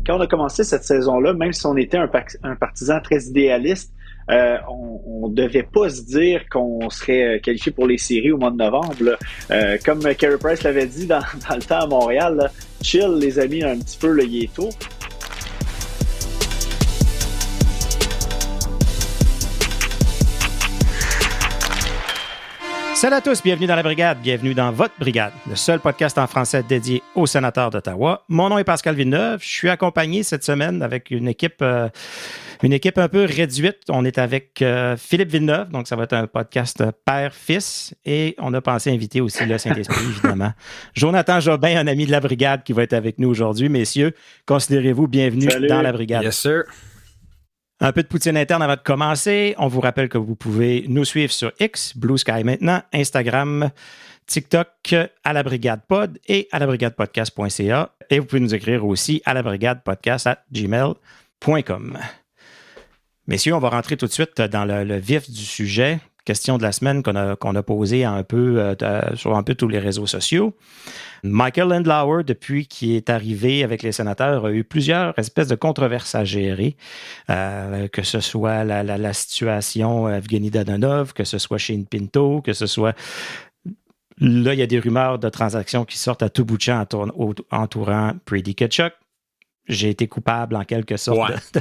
quand on a commencé cette saison-là, même si on était un partisan très idéaliste, on ne devait pas se dire qu'on serait qualifié pour les séries au mois de novembre, là. Comme Carey Price l'avait dit dans le temps à Montréal, là, chill les amis un petit peu, là, il est tôt. Salut à tous, bienvenue dans la Brigade, bienvenue dans votre Brigade, le seul podcast en français dédié aux sénateurs d'Ottawa. Mon nom est Pascal Villeneuve, je suis accompagné cette semaine avec une équipe un peu réduite. On est avec Philippe Villeneuve, donc ça va être un podcast père-fils, et on a pensé inviter aussi le Saint-Esprit, évidemment. Jonathan Jobin, un ami de la Brigade qui va être avec nous aujourd'hui. Messieurs, considérez-vous bienvenue dans la Brigade. Yes, sir. Un peu de poutine interne avant de commencer. On vous rappelle que vous pouvez nous suivre sur X, Blue Sky maintenant, Instagram, TikTok, à la Brigade Pod et à labrigadepodcast.ca. Et vous pouvez nous écrire aussi à labrigadepodcast@gmail.com. Messieurs, on va rentrer tout de suite dans le vif du sujet. Question de la semaine qu'on a posée sur un peu tous les réseaux sociaux. Michael Lindlauer, depuis qu'il est arrivé avec les sénateurs, a eu plusieurs espèces de controverses à gérer, que ce soit la situation Evgeny Dadonov, que ce soit Shane Pinto, que ce soit... Là, il y a des rumeurs de transactions qui sortent à tout bout de champ entourant Brady Tkachuk. J'ai été coupable, en quelque sorte,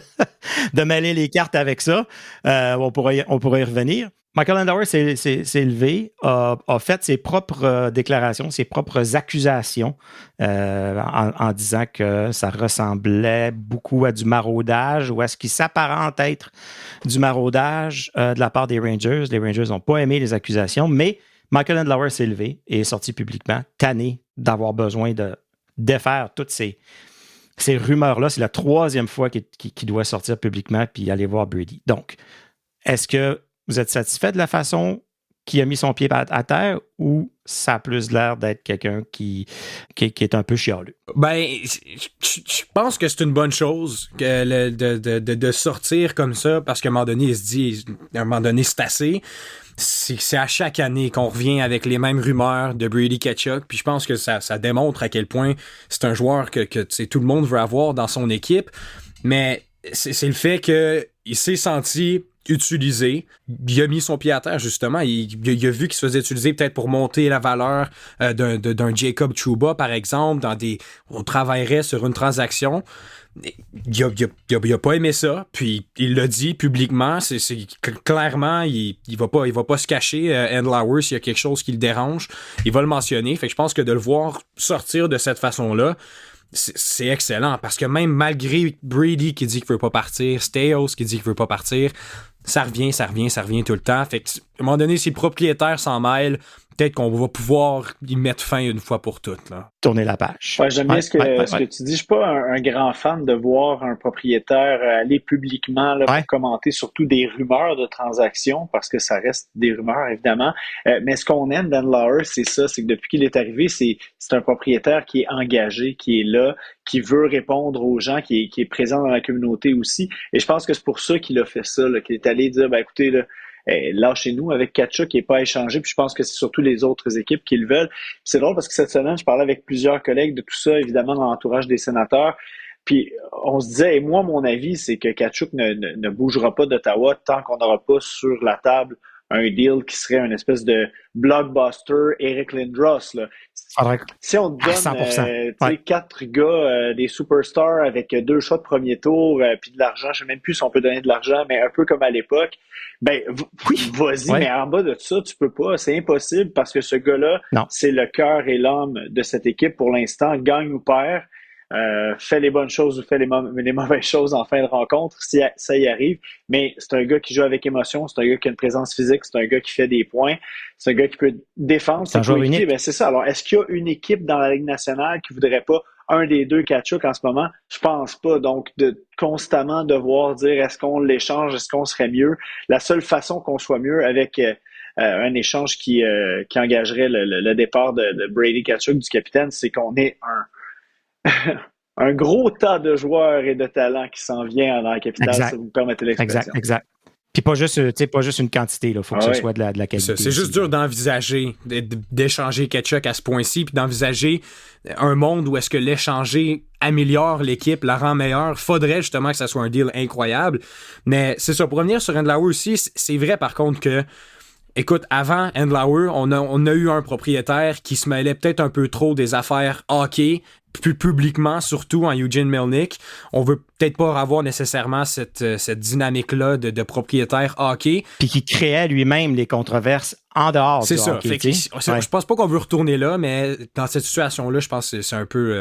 de mêler les cartes avec ça. On pourrait y revenir. Michael Lindlauer s'est levé, a fait ses propres déclarations, ses propres accusations en disant que ça ressemblait beaucoup à du maraudage ou à ce qui s'apparente être du maraudage de la part des Rangers. Les Rangers n'ont pas aimé les accusations, mais Michael Lindlauer s'est levé et est sorti publiquement, tanné d'avoir besoin de défaire toutes ces rumeurs-là. C'est la troisième fois qu'il doit sortir publiquement puis aller voir Brady. Donc, est-ce que vous êtes satisfait de la façon qu'il a mis son pied à terre ou ça a plus l'air d'être quelqu'un qui est un peu chialeux? Ben, je pense que c'est une bonne chose de sortir comme ça parce qu'à un moment donné, il se dit, à un moment donné, c'est assez. C'est à chaque année qu'on revient avec les mêmes rumeurs de Brady Tkachuk, puis je pense que ça démontre à quel point c'est un joueur que tout le monde veut avoir dans son équipe, mais c'est le fait qu'il s'est senti utilisé. Il a mis son pied à terre, justement. Il a vu qu'il se faisait utiliser peut-être pour monter la valeur d'un Jacob Trouba, par exemple. On travaillerait sur une transaction. Il a pas aimé ça, puis il l'a dit publiquement. C'est clairement, il va pas se cacher. Lindlauer, s'il y a quelque chose qui le dérange, il va le mentionner. Fait que je pense que de le voir sortir de cette façon-là, c'est excellent, parce que même malgré Brady qui dit qu'il veut pas partir, Staios qui dit qu'il veut pas partir, ça revient tout le temps. Fait que, à un moment donné, si le propriétaire s'en mêle, peut-être qu'on va pouvoir y mettre fin une fois pour toutes, là. Tourner la page. Ouais, j'aime bien ce que tu dis. Je suis pas un grand fan de voir un propriétaire aller publiquement là, pour commenter surtout des rumeurs de transactions, parce que ça reste des rumeurs, évidemment. Mais ce qu'on aime d'Lindlauer, c'est ça, c'est que depuis qu'il est arrivé, c'est un propriétaire qui est engagé, qui est là, qui veut répondre aux gens, qui est présent dans la communauté aussi. Et je pense que c'est pour ça qu'il a fait ça, là, qu'il est allé dire, ben écoutez, là, lâchez-nous avec Tkachuk qui n'est pas échangé, puis je pense que c'est surtout les autres équipes qui le veulent. Puis c'est drôle parce que cette semaine, je parlais avec plusieurs collègues de tout ça, évidemment dans l'entourage des sénateurs, puis on se disait, et moi, mon avis, c'est que Tkachuk ne bougera pas d'Ottawa tant qu'on n'aura pas sur la table un deal qui serait une espèce de blockbuster Eric Lindros, là. Si on te donne 4 gars, des superstars avec 2 choix de premier tour, puis de l'argent, je ne sais même plus si on peut donner de l'argent, mais un peu comme à l'époque, ben vas-y, mais en bas de ça, tu peux pas, c'est impossible parce que ce gars-là, c'est le cœur et l'âme de cette équipe pour l'instant, gagne ou perd. Fait les bonnes choses ou fait les mauvaises choses en fin de rencontre, si ça y arrive. Mais c'est un gars qui joue avec émotion, c'est un gars qui a une présence physique, c'est un gars qui fait des points, c'est un gars qui peut défendre. C'est un joueur unique. Ben, c'est ça. Alors, est-ce qu'il y a une équipe dans la Ligue nationale qui voudrait pas un des deux Tkachuk en ce moment? Je pense pas. Donc, de constamment devoir dire est-ce qu'on l'échange, est-ce qu'on serait mieux? La seule façon qu'on soit mieux avec un échange qui engagerait le départ de Brady Tkachuk, du capitaine, c'est qu'on ait un gros tas de joueurs et de talents qui s'en vient dans la capitale, exact. si vous me permettez l'expression. Exact. Puis pas juste une quantité, il faut que ce soit de la qualité. C'est juste dur d'envisager, d'échanger Tkachuk à ce point-ci, puis d'envisager un monde où est-ce que l'échanger améliore l'équipe, la rend meilleure. Faudrait justement que ça soit un deal incroyable. Mais c'est ça, pour revenir sur Andlauer aussi, c'est vrai par contre que, écoute, avant Andlauer, on a eu un propriétaire qui se mêlait peut-être un peu trop des affaires hockey, plus publiquement, surtout en Eugene Melnyk. On veut peut-être pas avoir nécessairement cette dynamique-là de propriétaire hockey. Puis qui créait lui-même les controverses en dehors du hockey. C'est ça. Je pense pas qu'on veut retourner là, mais dans cette situation-là, je pense que c'est un peu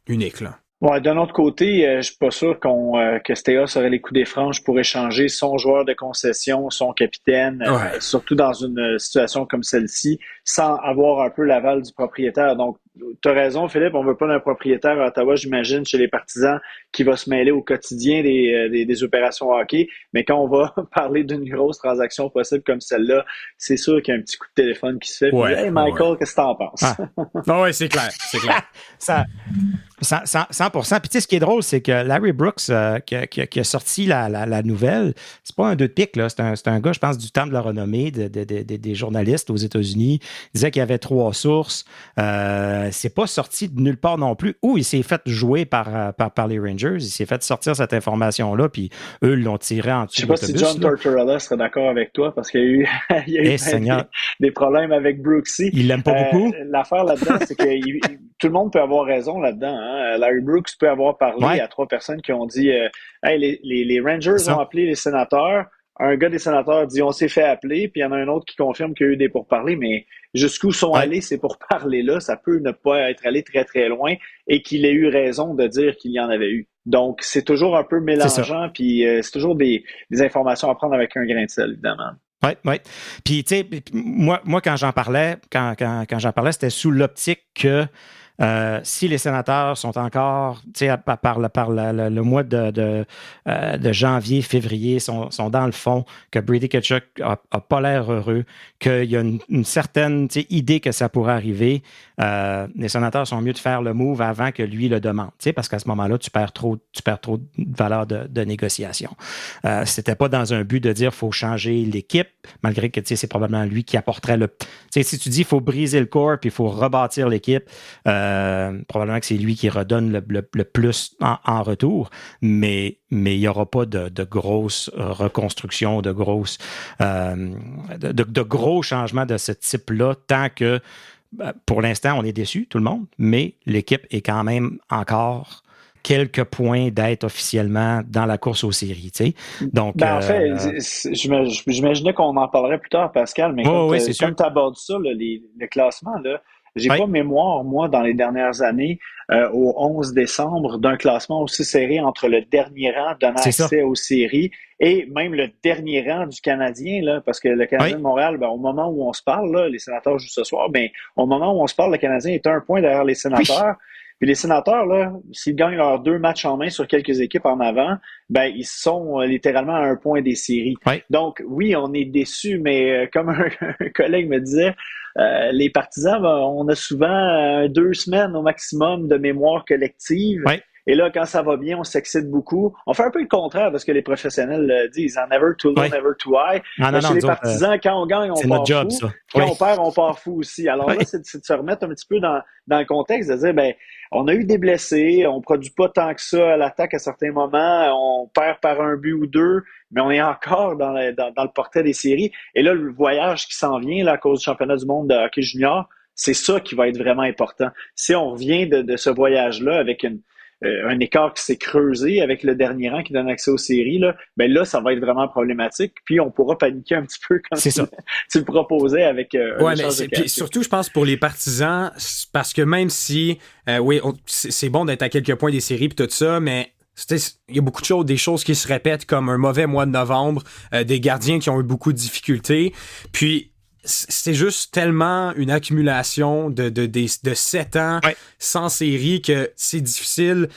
unique, là. Ouais, d'un autre côté, je suis pas sûr que Staios aurait les coups des franges pour échanger son joueur de concession, son capitaine, surtout dans une situation comme celle-ci, sans avoir un peu l'aval du propriétaire. Donc, tu as raison, Philippe, on veut pas d'un propriétaire à Ottawa, j'imagine, chez les partisans, qui va se mêler au quotidien des opérations hockey. Mais quand on va parler d'une grosse transaction possible comme celle-là, c'est sûr qu'il y a un petit coup de téléphone qui se fait. Puis, hey, Michael, qu'est-ce que t'en penses? Oui, c'est clair. Ça, 100%. Puis tu sais, ce qui est drôle, c'est que Larry Brooks, qui a sorti la nouvelle, c'est pas un 2 de pique, là. C'est un gars, je pense, du temps de la renommée des journalistes aux États-Unis. Il disait qu'il y avait 3 sources. C'est pas sorti de nulle part non plus. Ou il s'est fait jouer par les Rangers. Il s'est fait sortir cette information-là, puis eux l'ont tiré en dessous. Je sais pas si John Tortorella serait d'accord avec toi, parce qu'il y a eu, des problèmes avec Brooksy. Il l'aime pas beaucoup. L'affaire là-dedans, c'est que tout le monde peut avoir raison là-dedans. Hein? Larry Brooks peut avoir parlé à 3 personnes qui ont dit hey, les Rangers ont appelé les sénateurs. Un gars des sénateurs dit on s'est fait appeler, puis il y en a un autre qui confirme qu'il y a eu des pourparlers, mais jusqu'où sont allés ces pourparlers-là, ça peut ne pas être allé très très loin et qu'il ait eu raison de dire qu'il y en avait eu. Donc c'est toujours un peu mélangeant, puis c'est toujours des informations à prendre avec un grain de sel, évidemment. Oui. Puis tu sais, moi quand j'en parlais, c'était sous l'optique que si les sénateurs sont encore, tu sais, par le mois de janvier, février, sont dans le fond, que Brady Tkachuk a pas l'air heureux, qu'il y a une certaine idée que ça pourrait arriver, les sénateurs sont mieux de faire le move avant que lui le demande, tu sais, parce qu'à ce moment-là, tu perds trop de valeur de négociation. C'était pas dans un but de dire faut changer l'équipe, malgré que c'est probablement lui qui apporterait le... Tu sais, si tu dis il faut briser le corps puis il faut rebâtir l'équipe, probablement que c'est lui qui redonne le plus en retour, mais il n'y aura pas de grosses reconstructions, de gros changements de ce type-là, tant que, pour l'instant, on est déçus, tout le monde, mais l'équipe est quand même encore quelques points d'être officiellement dans la course aux séries, tu sais. Donc, en fait, j'imaginais qu'on en parlerait plus tard, Pascal, mais comme tu abordes ça, le classement, là, j'ai pas mémoire, moi, dans les dernières années, au 11 décembre, d'un classement aussi serré entre le dernier rang donnant accès aux séries et même le dernier rang du Canadien, là, parce que le Canadien de Montréal, au moment où on se parle, là, les Sénateurs jouent ce soir, au moment où on se parle, le Canadien est 1 point derrière les Sénateurs. Puis les Sénateurs, là, s'ils gagnent leurs 2 matchs en main sur quelques équipes en avant, ils sont littéralement à 1 point des séries. Donc, oui, on est déçus, mais comme un collègue me disait, les partisans, on a souvent 2 semaines au maximum de mémoire collective. Et là, quand ça va bien, on s'excite beaucoup. On fait un peu le contraire de ce que les professionnels disent. Never too low, never too high. Chez les partisans, quand on gagne, on part job, fou. Ça. Quand on perd, on part fou aussi. Alors là, c'est de se remettre un petit peu dans le contexte, de dire, on a eu des blessés, on produit pas tant que ça à l'attaque à certains moments, on perd par 1 but ou 2, mais on est encore dans le portrait des séries. Et là, le voyage qui s'en vient là, à cause du championnat du monde de hockey junior, c'est ça qui va être vraiment important. Si on revient de ce voyage-là avec un écart qui s'est creusé avec le dernier rang qui donne accès aux séries, là, ça va être vraiment problématique. Puis on pourra paniquer un petit peu comme tu le proposais avec puis surtout, je pense, pour les partisans, parce que même si, c'est bon d'être à quelques points des séries et tout ça, mais il y a beaucoup de choses, des choses qui se répètent, comme un mauvais mois de novembre, des gardiens qui ont eu beaucoup de difficultés. Puis, c'est juste tellement une accumulation de 7 ans sans série que c'est difficile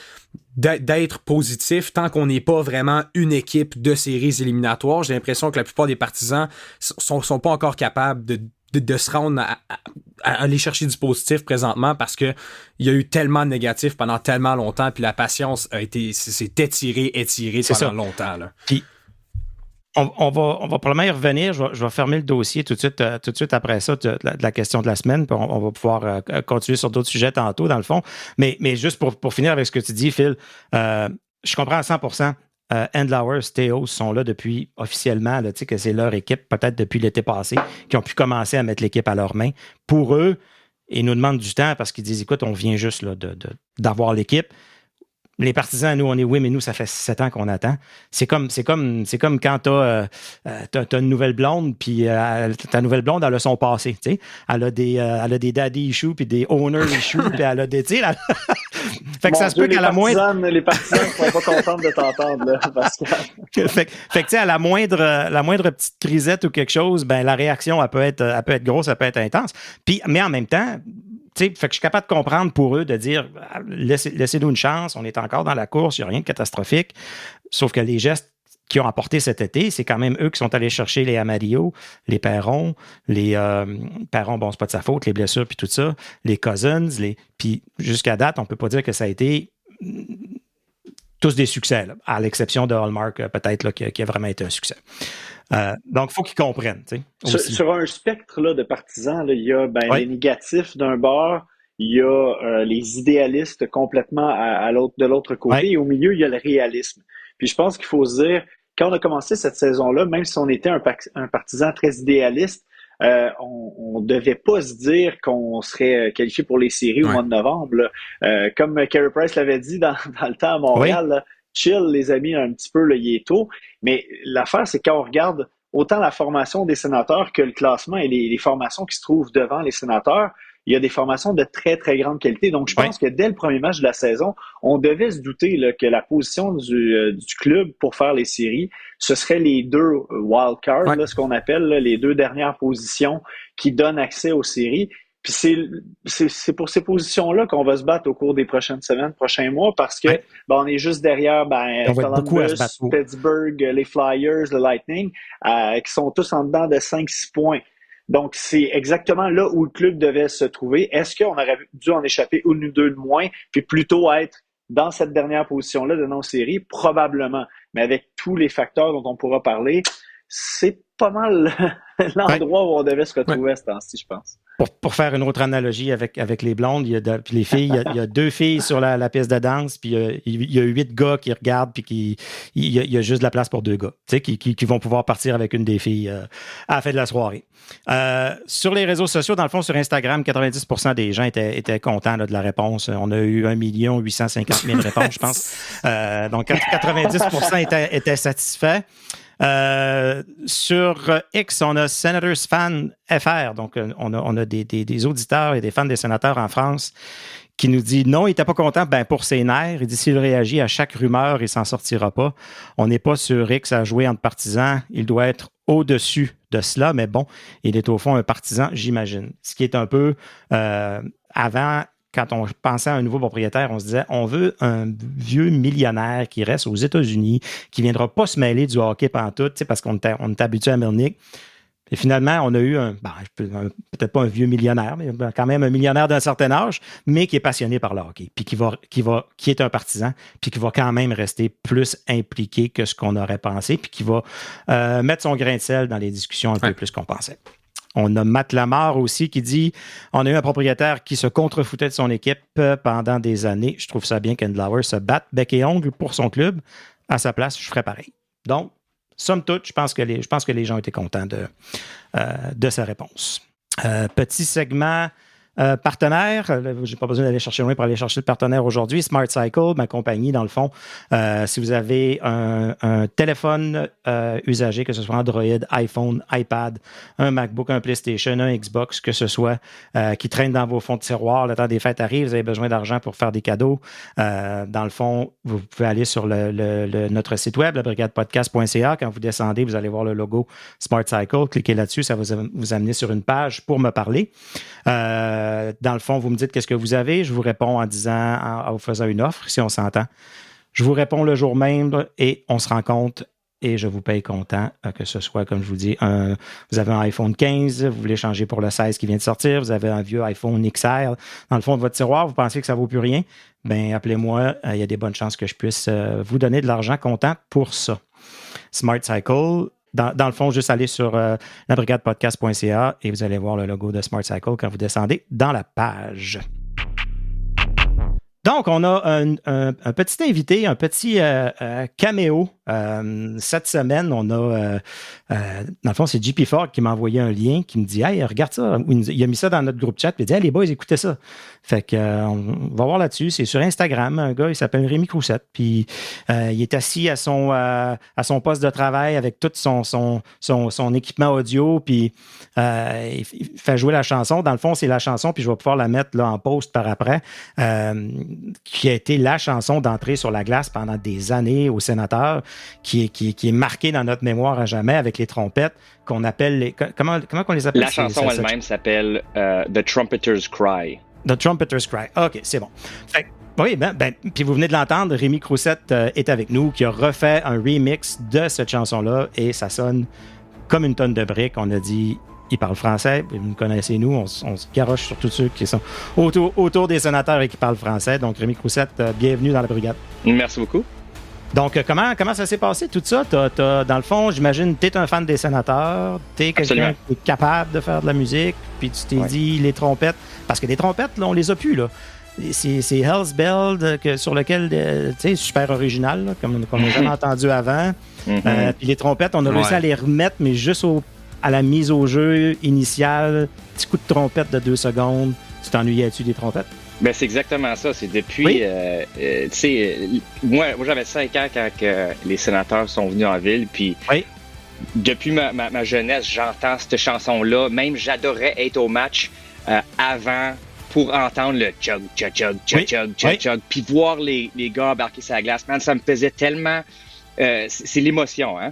d'être positif tant qu'on n'est pas vraiment une équipe de séries éliminatoires. J'ai l'impression que la plupart des partisans sont pas encore capables de se rendre à aller chercher du positif présentement parce que il y a eu tellement de négatifs pendant tellement longtemps, puis la patience s'est étirée pendant longtemps. Là. On va probablement y revenir. Je vais fermer le dossier tout de suite après ça, de la question de la semaine. Puis on va pouvoir continuer sur d'autres sujets tantôt, dans le fond. Mais juste pour finir avec ce que tu dis, Phil, je comprends à 100%. Andlauer, Staios sont là depuis officiellement, là, que c'est leur équipe, peut-être depuis l'été passé, qui ont pu commencer à mettre l'équipe à leurs mains. Pour eux, ils nous demandent du temps parce qu'ils disent, écoute, on vient juste là, d'avoir l'équipe. Les partisans, nous, on est oui, mais nous, ça fait 7 ans qu'on attend. C'est comme quand t'as une nouvelle blonde, puis ta nouvelle blonde, elle a son passé, tu sais. Elle a des daddy issues, puis des owner issues, puis elle a des, tu sais, fait que ça se peut qu'à la moindre... Les partisans ne sont pas contents de t'entendre, là, Pascal. fait que, tu sais, à la moindre petite crisette ou quelque chose, ben, la réaction, elle peut être grosse, elle peut être intense. Puis, mais en même temps, fait que je suis capable de comprendre pour eux de dire laissez-nous une chance, on est encore dans la course, il n'y a rien de catastrophique. Sauf que les gestes qu'ils ont apportés cet été, c'est quand même eux qui sont allés chercher les Amarillo, les Perron, Perron, bon, c'est pas de sa faute, les blessures puis tout ça, les Cousins, puis jusqu'à date, on peut pas dire que ça a été tous des succès, là, à l'exception de Hallmark, peut-être, là, qui a vraiment été un succès. Donc, il faut qu'ils comprennent. Sur un spectre là, de partisans, là, il y a les négatifs d'un bord, il y a les idéalistes complètement de l'autre côté, et au milieu, il y a le réalisme. Puis je pense qu'il faut se dire, quand on a commencé cette saison-là, même si on était un partisan très idéaliste, on ne devait pas se dire qu'on serait qualifié pour les séries au mois de novembre. Comme Carey Price l'avait dit dans le temps à Montréal, là, chill les amis un petit peu, là, il est tôt. Mais l'affaire, c'est quand on regarde autant la formation des sénateurs que le classement et les formations qui se trouvent devant les sénateurs, il y a des formations de très, très grande qualité. Donc, je pense que dès le premier match de la saison, on devait se douter là, que la position du club pour faire les séries, ce serait les 2 wildcards, là, ce qu'on appelle là, les 2 dernières positions qui donnent accès aux séries. Puis c'est pour ces positions-là qu'on va se battre au cours des prochaines semaines, prochains mois, parce que on est juste derrière Columbus, Pittsburgh, les Flyers, le Lightning, qui sont tous en dedans de 5-6 points. Donc, c'est exactement là où le club devait se trouver. Est-ce qu'on aurait dû en échapper une ou deux de moins, puis plutôt être dans cette dernière position-là de non-série? Probablement. Mais avec tous les facteurs dont on pourra parler, c'est pas mal l'endroit où on devait se retrouver à ce temps-ci, je pense. Pour faire une autre analogie avec les blondes, puis les filles, il y a 2 filles sur la piste de danse, puis il y a 8 gars qui regardent, puis il y a juste de la place pour 2 gars, tu sais, qui vont pouvoir partir avec une des filles à la fin de la soirée. Sur les réseaux sociaux, dans le fond, sur Instagram, 90% des gens étaient contents là, de la réponse. On a eu 1 850 000 réponses, je pense. Donc, 90% étaient satisfaits. Sur X, on a Senators Fan FR, donc on a des auditeurs et des fans des sénateurs en France qui nous dit non, il n'était pas content pour ses nerfs. Il dit s'il réagit à chaque rumeur, il ne s'en sortira pas. On n'est pas sur X à jouer entre partisans. Il doit être au-dessus de cela, mais bon, il est au fond un partisan, j'imagine. Ce qui est un peu avant. Quand on pensait à un nouveau propriétaire, on se disait, on veut un vieux millionnaire qui reste aux États-Unis, qui ne viendra pas se mêler du hockey pantoute, parce qu'on est habitué à Melnyk. Et finalement, on a eu peut-être pas un vieux millionnaire, mais quand même un millionnaire d'un certain âge, mais qui est passionné par le hockey, puis qui est un partisan, puis qui va quand même rester plus impliqué que ce qu'on aurait pensé, puis qui va mettre son grain de sel dans les discussions un peu plus qu'on pensait. On a Matt Lamar aussi qui dit « On a eu un propriétaire qui se contrefoutait de son équipe pendant des années. Je trouve ça bien qu'Andlauer se batte bec et ongle pour son club. À sa place, je ferais pareil. » Donc, somme toute, je pense que les gens étaient contents de sa réponse. Petit segment partenaire. J'ai pas besoin d'aller chercher loin pour aller chercher le partenaire aujourd'hui. Smart Cycle, ma compagnie, dans le fond. Si vous avez un téléphone usagé, que ce soit Android, iPhone, iPad, un MacBook, un PlayStation, un Xbox, que ce soit qui traîne dans vos fonds de tiroir, le temps des fêtes arrive, vous avez besoin d'argent pour faire des cadeaux. Dans le fond, vous pouvez aller sur notre site web, labrigadepodcast.ca. Quand vous descendez, vous allez voir le logo Smart Cycle. Cliquez là-dessus, ça va vous amener sur une page pour me parler. Dans le fond, vous me dites qu'est-ce que vous avez. Je vous réponds en vous faisant une offre, si on s'entend. Je vous réponds le jour même et on se rencontre et je vous paye comptant, que ce soit, comme je vous dis, vous avez un iPhone 15, vous voulez changer pour le 16 qui vient de sortir, vous avez un vieux iPhone XR dans le fond de votre tiroir, vous pensez que ça ne vaut plus rien, appelez-moi, il y a des bonnes chances que je puisse vous donner de l'argent comptant pour ça. Smart Cycle, dans le fond, juste aller sur labrigadepodcast.ca et vous allez voir le logo de Smart Cycle quand vous descendez dans la page. Donc, on a un petit invité, un petit caméo. Cette semaine, on a, dans le fond, c'est JP Ford qui m'a envoyé un lien qui me dit « Hey, regarde ça ». Il a mis ça dans notre groupe chat et il dit « Hey, les boys, écoutez ça ». Fait que, on va voir là-dessus. C'est sur Instagram. Un gars, il s'appelle Rémi Croussette. Puis, il est assis à son poste de travail avec tout son équipement audio. Puis, il fait jouer la chanson. Dans le fond, c'est la chanson. Puis, je vais pouvoir la mettre là, en post par après. Qui a été la chanson d'entrée sur la glace pendant des années au Sénateur, qui est marquée dans notre mémoire à jamais avec les trompettes qu'on appelle comment qu'on les appelle? La chanson elle-même s'appelle The Trumpeter's Cry. The Trumpeter's Cry. OK, c'est bon. Fait, oui, puis vous venez de l'entendre, Rémi Croussette est avec nous, qui a refait un remix de cette chanson-là et ça sonne comme une tonne de briques. On a dit... Il parle français, vous nous connaissez, nous, on se garoche sur tous ceux qui sont autour des sénateurs et qui parlent français. Donc, Rémi Croussette, bienvenue dans la brigade. Merci beaucoup. Donc, comment ça s'est passé, tout ça? Dans le fond, j'imagine, tu es un fan des sénateurs, tu es quelqu'un qui est capable de faire de la musique, puis tu t'es dit les trompettes, parce que les trompettes, là, on les a plus, là. C'est Hell's Bells sur lequel, tu sais, super original, là, comme on n'a jamais entendu avant. Puis les trompettes, on a réussi à les remettre, mais juste à la mise au jeu initiale, petit coup de trompette de 2 secondes. Tu t'ennuyais-tu des trompettes? Ben c'est exactement ça. C'est depuis... tu sais, moi, j'avais 5 ans quand les sénateurs sont venus en ville, puis depuis ma jeunesse, j'entends cette chanson-là. Même, j'adorais être au match avant pour entendre le chug, chug, chug, chug, chug, chug, chug, puis voir les gars embarquer sur la glace. Man, ça me faisait tellement... c'est l'émotion, hein?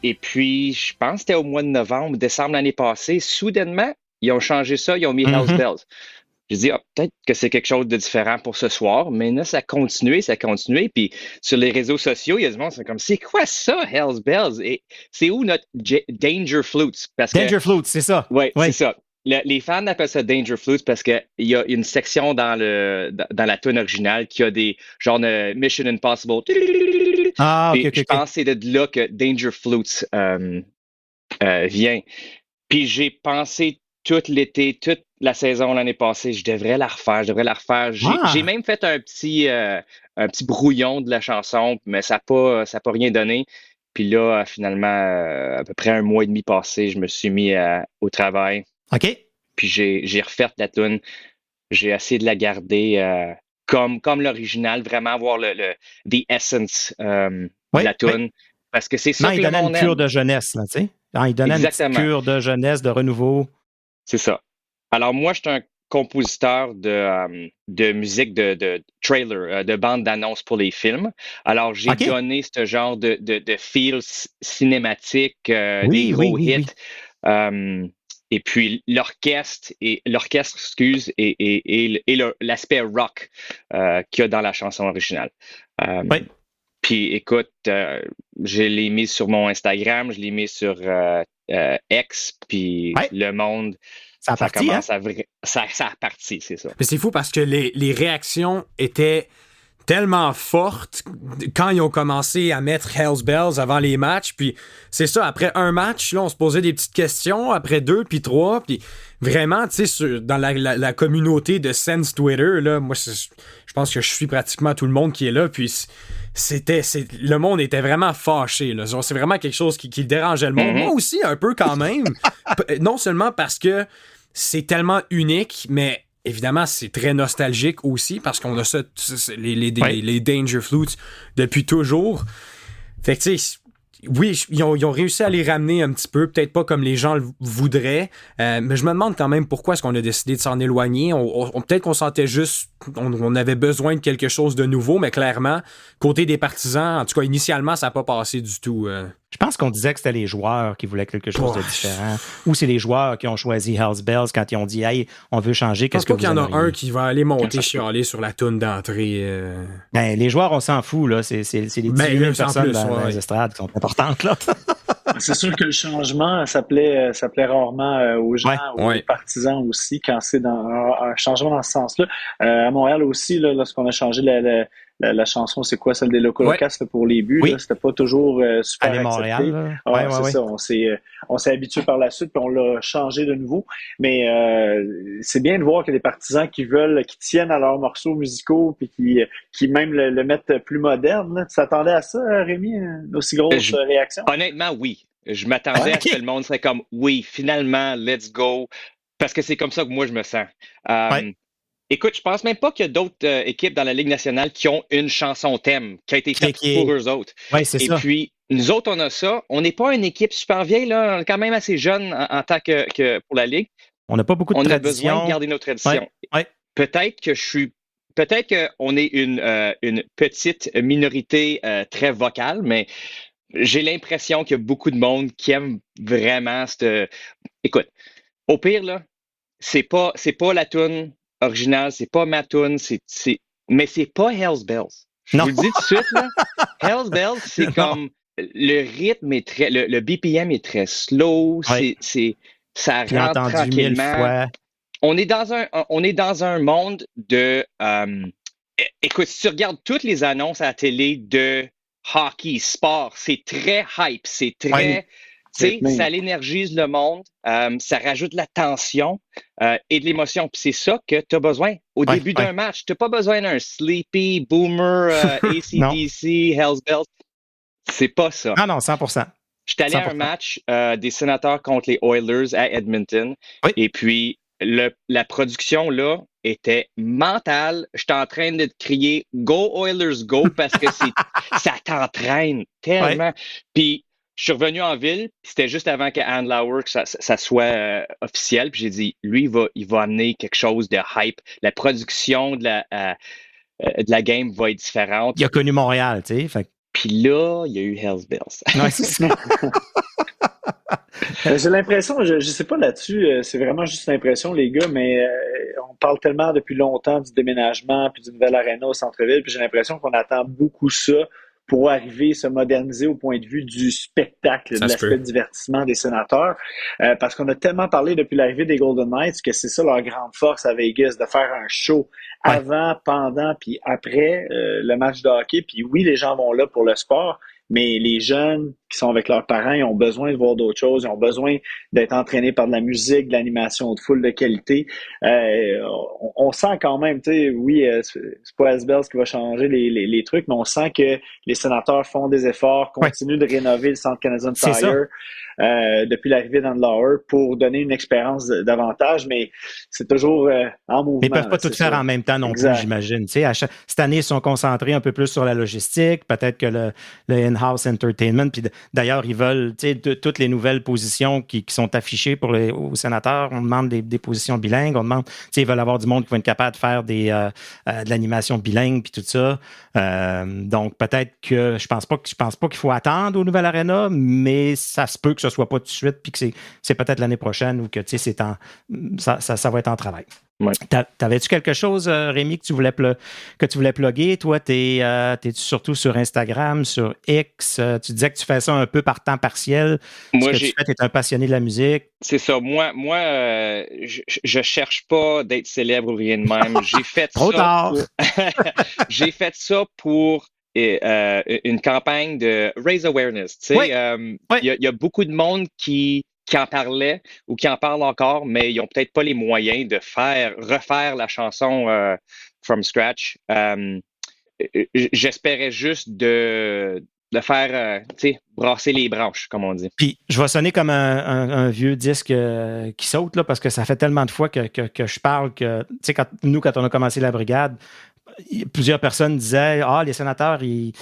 Et puis, je pense que c'était au mois de novembre, décembre l'année passée, soudainement, ils ont changé ça, ils ont mis Hell's Bells. J'ai dit, peut-être que c'est quelque chose de différent pour ce soir, mais là, ça a continué. Puis sur les réseaux sociaux, il y a du monde, c'est comme, c'est quoi ça, Hell's Bells? Et c'est où notre Danger Flutes? Danger Flutes, c'est ça. Oui, c'est ça. Les fans appellent ça Danger Flutes parce qu'il y a une section dans la tune originale qui a des genre de Mission Impossible. Je pense que c'est de là que Danger Flutes vient. Puis j'ai pensé tout l'été, toute la saison l'année passée, je devrais la refaire. J'ai même fait un petit brouillon de la chanson, mais ça n'a pas rien donné. Puis là, finalement, à peu près 1 mois et demi passé, je me suis mis au travail. OK. Puis j'ai refait la tune. J'ai essayé de la garder comme l'original, vraiment avoir the essence de la tune. Parce que c'est ça que le monde aime. Il donnait une cure de jeunesse, là, tu sais. Il donnait une petite cure de jeunesse, de renouveau. C'est ça. Alors moi, je suis un compositeur de musique de trailer, de bande d'annonces pour les films. Alors, j'ai donné ce genre de feel cinématique, des gros hits. Et puis l'orchestre, et l'aspect rock qu'il y a dans la chanson originale. Puis écoute, je l'ai mis sur mon Instagram, je l'ai mis sur X, puis le monde... Ça a parti, ça a parti, c'est ça. Mais c'est fou parce que les réactions étaient tellement fortes quand ils ont commencé à mettre Hell's Bells avant les matchs. Puis c'est ça, après un match, là, on se posait des petites questions. Après 2, puis 3. Puis vraiment, tu sais, dans la communauté de Sense Twitter, là, moi, je pense que je suis pratiquement tout le monde qui est là. Puis le monde était vraiment fâché. Là. Genre, c'est vraiment quelque chose qui dérangeait le monde. Moi aussi, un peu quand même. Non seulement parce que c'est tellement unique, mais évidemment, c'est très nostalgique aussi parce qu'on a ça, les Danger Flutes depuis toujours. Fait que, tu sais, oui, ils ont réussi à les ramener un petit peu, peut-être pas comme les gens le voudraient, mais je me demande quand même pourquoi est-ce qu'on a décidé de s'en éloigner. Peut-être qu'on sentait juste, on avait besoin de quelque chose de nouveau, mais clairement, côté des partisans, en tout cas, initialement, ça n'a pas passé du tout. Je pense qu'on disait que c'était les joueurs qui voulaient quelque chose de différent. Ou c'est les joueurs qui ont choisi Hell's Bells quand ils ont dit « Hey, on veut changer, qu'est-ce que vous aimeriez? » Je pense pas qu'il y en a un qui va aller monter chialer sur la toune d'entrée. Ben, les joueurs, on s'en fout. Là. C'est les 18 000 personnes dans les estrades qui sont importantes. Là. C'est sûr que le changement, ça plaît rarement aux gens, aux partisans aussi, quand c'est dans un changement dans ce sens-là. À Montréal aussi, là, lorsqu'on a changé la chanson, c'est quoi, celle des Loco Locas pour les buts, là, c'était pas toujours super Allez, accepté. Montréal, c'est ça, on s'est habitué par la suite, puis on l'a changé de nouveau. Mais c'est bien de voir qu'il y a des partisans qui tiennent à leurs morceaux musicaux, puis qui même le mettent plus moderne. Là. Tu t'attendais à ça, Rémi, une aussi grosse réaction? Honnêtement, oui. Je m'attendais à ce que le monde serait comme, oui, finalement, let's go. Parce que c'est comme ça que moi, je me sens. Écoute, je pense même pas qu'il y a d'autres équipes dans la Ligue nationale qui ont une chanson thème qui a été faite pour eux autres. Ouais, c'est ça. Et puis, nous autres, on a ça. On n'est pas une équipe super vieille, là. On est quand même assez jeune en tant que pour la Ligue. On n'a pas beaucoup de traditions. On a besoin de garder nos traditions. Ouais. Peut-être qu'on est une petite minorité très vocale, mais j'ai l'impression qu'il y a beaucoup de monde qui aime vraiment cette. Écoute, au pire, là, c'est pas la toune originale, c'est pas ma toune, mais c'est pas Hell's Bells. Je vous le dis tout de suite, là. Hell's Bells, c'est comme le rythme est très. Le BPM est très slow, ça rentre tranquillement. On est dans un monde de. Écoute, si tu regardes toutes les annonces à la télé de hockey, sport, c'est très hype, c'est très. Tu sais, ça l'énergise le monde, ça rajoute de la tension et de l'émotion. Puis c'est ça que tu as besoin au début d'un match. Tu n'as pas besoin d'un Sleepy, Boomer, AC/DC, Hell's Bells. C'est pas ça. Non, 100%. J'étais allé à un match des Sénateurs contre les Oilers à Edmonton. Et puis, la production, là, était mentale. J'étais en train de crier « Go Oilers, go » parce que ça t'entraîne tellement. Puis, je suis revenu en ville, puis c'était juste avant que Andlauer, que ça soit officiel. Puis j'ai dit, lui, il va amener quelque chose de hype. La production de la game va être différente. Il a connu Montréal, tu sais. Fait... Puis là, il y a eu Hell's Bells. Ouais, c'est ça. J'ai l'impression, je sais pas là-dessus, c'est vraiment juste l'impression, les gars, mais on parle tellement depuis longtemps du déménagement puis du nouvel aréna au centre-ville, puis j'ai l'impression qu'on attend beaucoup ça pour arriver, se moderniser au point de vue du spectacle, de l'aspect divertissement des Sénateurs. Parce qu'on a tellement parlé depuis l'arrivée des Golden Knights que c'est ça leur grande force à Vegas, de faire un show avant, pendant, puis après le match de hockey. Puis oui, les gens vont là pour le sport, mais les jeunes qui sont avec leurs parents, ils ont besoin de voir d'autres choses, ils ont besoin d'être entraînés par de la musique, de l'animation de foule de qualité. On sent quand même, tu sais, oui, c'est pas Asbels qui va changer les trucs, mais on sent que les Sénateurs font des efforts, continuent de rénover le Centre Canadian Tire depuis l'arrivée d'Andlauer pour donner une expérience davantage, mais c'est toujours en mouvement. Ils ne peuvent pas tout faire en même temps non plus, j'imagine. Tu sais, cette année, ils sont concentrés un peu plus sur la logistique, peut-être que le in-house entertainment, puis d'ailleurs, ils veulent, tu sais, toutes les nouvelles positions qui sont affichées aux sénateurs, on demande des positions bilingues, on demande, tu sais, ils veulent avoir du monde qui va être capable de faire de l'animation bilingue puis tout ça. Donc, peut-être que je pense pas qu'il faut attendre au nouvel aréna, mais ça se peut que ce soit pas tout de suite puis que c'est peut-être l'année prochaine ou que, tu sais, ça va être en travail. Ouais. T'avais-tu quelque chose, Rémi, que tu voulais plugger? Toi, t'es surtout sur Instagram, sur X. Tu disais que tu fais ça un peu par temps partiel. Moi, tu es un passionné de la musique. C'est ça. Moi, je cherche pas d'être célèbre ou rien de même. J'ai fait Trop tard. J'ai fait ça pour une campagne de raise awareness. Tu sais, il y a beaucoup de monde qui en parlait ou qui en parlent encore, mais ils n'ont peut-être pas les moyens de refaire la chanson from scratch. J'espérais juste de faire, brasser les branches, comme on dit. Puis, je vais sonner comme un vieux disque qui saute, là, parce que ça fait tellement de fois que je parle que, tu sais, quand on a commencé la brigade, plusieurs personnes disaient « Ah, les sénateurs, ils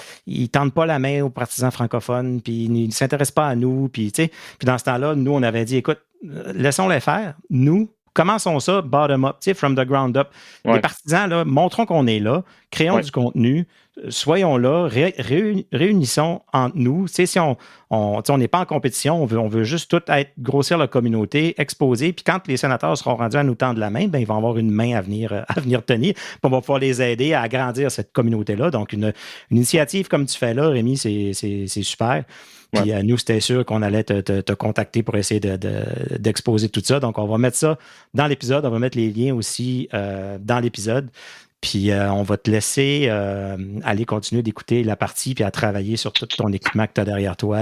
tendent pas la main aux partisans francophones, puis ils ne s'intéressent pas à nous. » Puis dans ce temps-là, nous, on avait dit « Écoute, laissons-les faire. Nous, commençons ça bottom-up, from the ground up. » Les partisans, là, montrons qu'on est là, créons du contenu, soyons là, réunissons entre nous. Si on n'est pas en compétition, on veut juste tout grossir la communauté, exposer. Puis quand les sénateurs seront rendus à nous tendre la main, ben, ils vont avoir une main à venir tenir. Puis on va pouvoir les aider à agrandir cette communauté-là. Donc, une initiative comme tu fais là, Rémi, c'est super. Puis nous, c'était sûr qu'on allait te contacter pour essayer d'exposer tout ça. Donc, on va mettre ça dans l'épisode. On va mettre les liens aussi dans l'épisode. Puis on va te laisser aller continuer d'écouter la partie puis à travailler sur tout ton équipement que tu as derrière toi.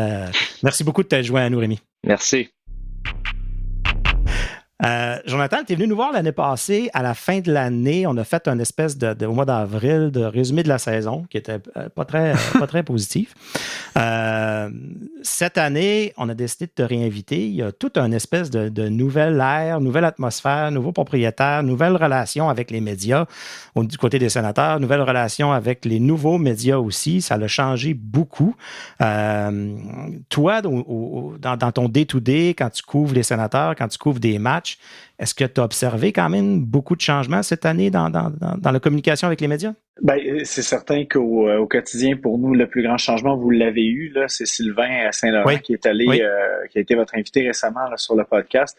Merci beaucoup de t'être joint à nous, Rémi. Merci. Jonathan, tu es venu nous voir l'année passée. À la fin de l'année, on a fait une espèce au mois d'avril de résumé de la saison qui était pas très positif. Cette année, on a décidé de te réinviter. Il y a toute une espèce de nouvelle ère, nouvelle atmosphère, nouveaux propriétaires, nouvelle relation avec les médias du côté des sénateurs, nouvelle relation avec les nouveaux médias aussi. Ça l'a changé beaucoup. Toi, dans ton day-to-day, quand tu couvres les sénateurs, quand tu couvres des matchs, est-ce que tu as observé quand même beaucoup de changements cette année dans la communication avec les médias? Ben, c'est certain qu'au quotidien, pour nous, le plus grand changement, vous l'avez eu, là, c'est Sylvain Saint-Laurent qui est allé, qui a été votre invité récemment là, sur le podcast.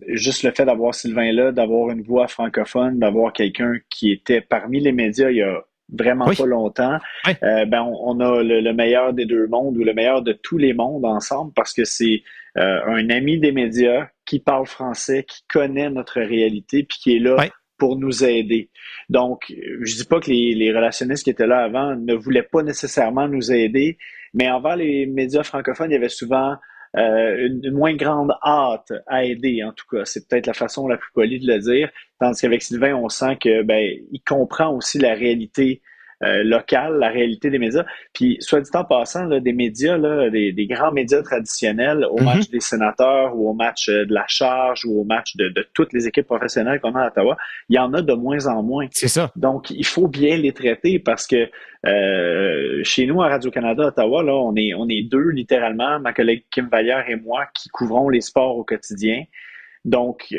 Juste le fait d'avoir Sylvain là, d'avoir une voix francophone, d'avoir quelqu'un qui était parmi les médias il y a vraiment pas longtemps, on a le meilleur des deux mondes ou le meilleur de tous les mondes ensemble parce que c'est un ami des médias qui parle français, qui connaît notre réalité puis qui est là pour nous aider. Donc, je dis pas que les relationnistes qui étaient là avant ne voulaient pas nécessairement nous aider, mais envers les médias francophones, il y avait souvent une moins grande hâte à aider, en tout cas. C'est peut-être la façon la plus polie de le dire. Tandis qu'avec Sylvain, on sent que il comprend aussi la réalité locale, la réalité des médias. Puis, soit dit en passant, là, des médias, là, des grands médias traditionnels, au match des sénateurs ou au match de la Charge ou au match de toutes les équipes professionnelles qu'on a à Ottawa, il y en a de moins en moins. C'est ça. Donc, il faut bien les traiter parce que chez nous, à Radio-Canada, Ottawa, là, on est deux, littéralement, ma collègue Kim Vallière et moi, qui couvrons les sports au quotidien. Donc,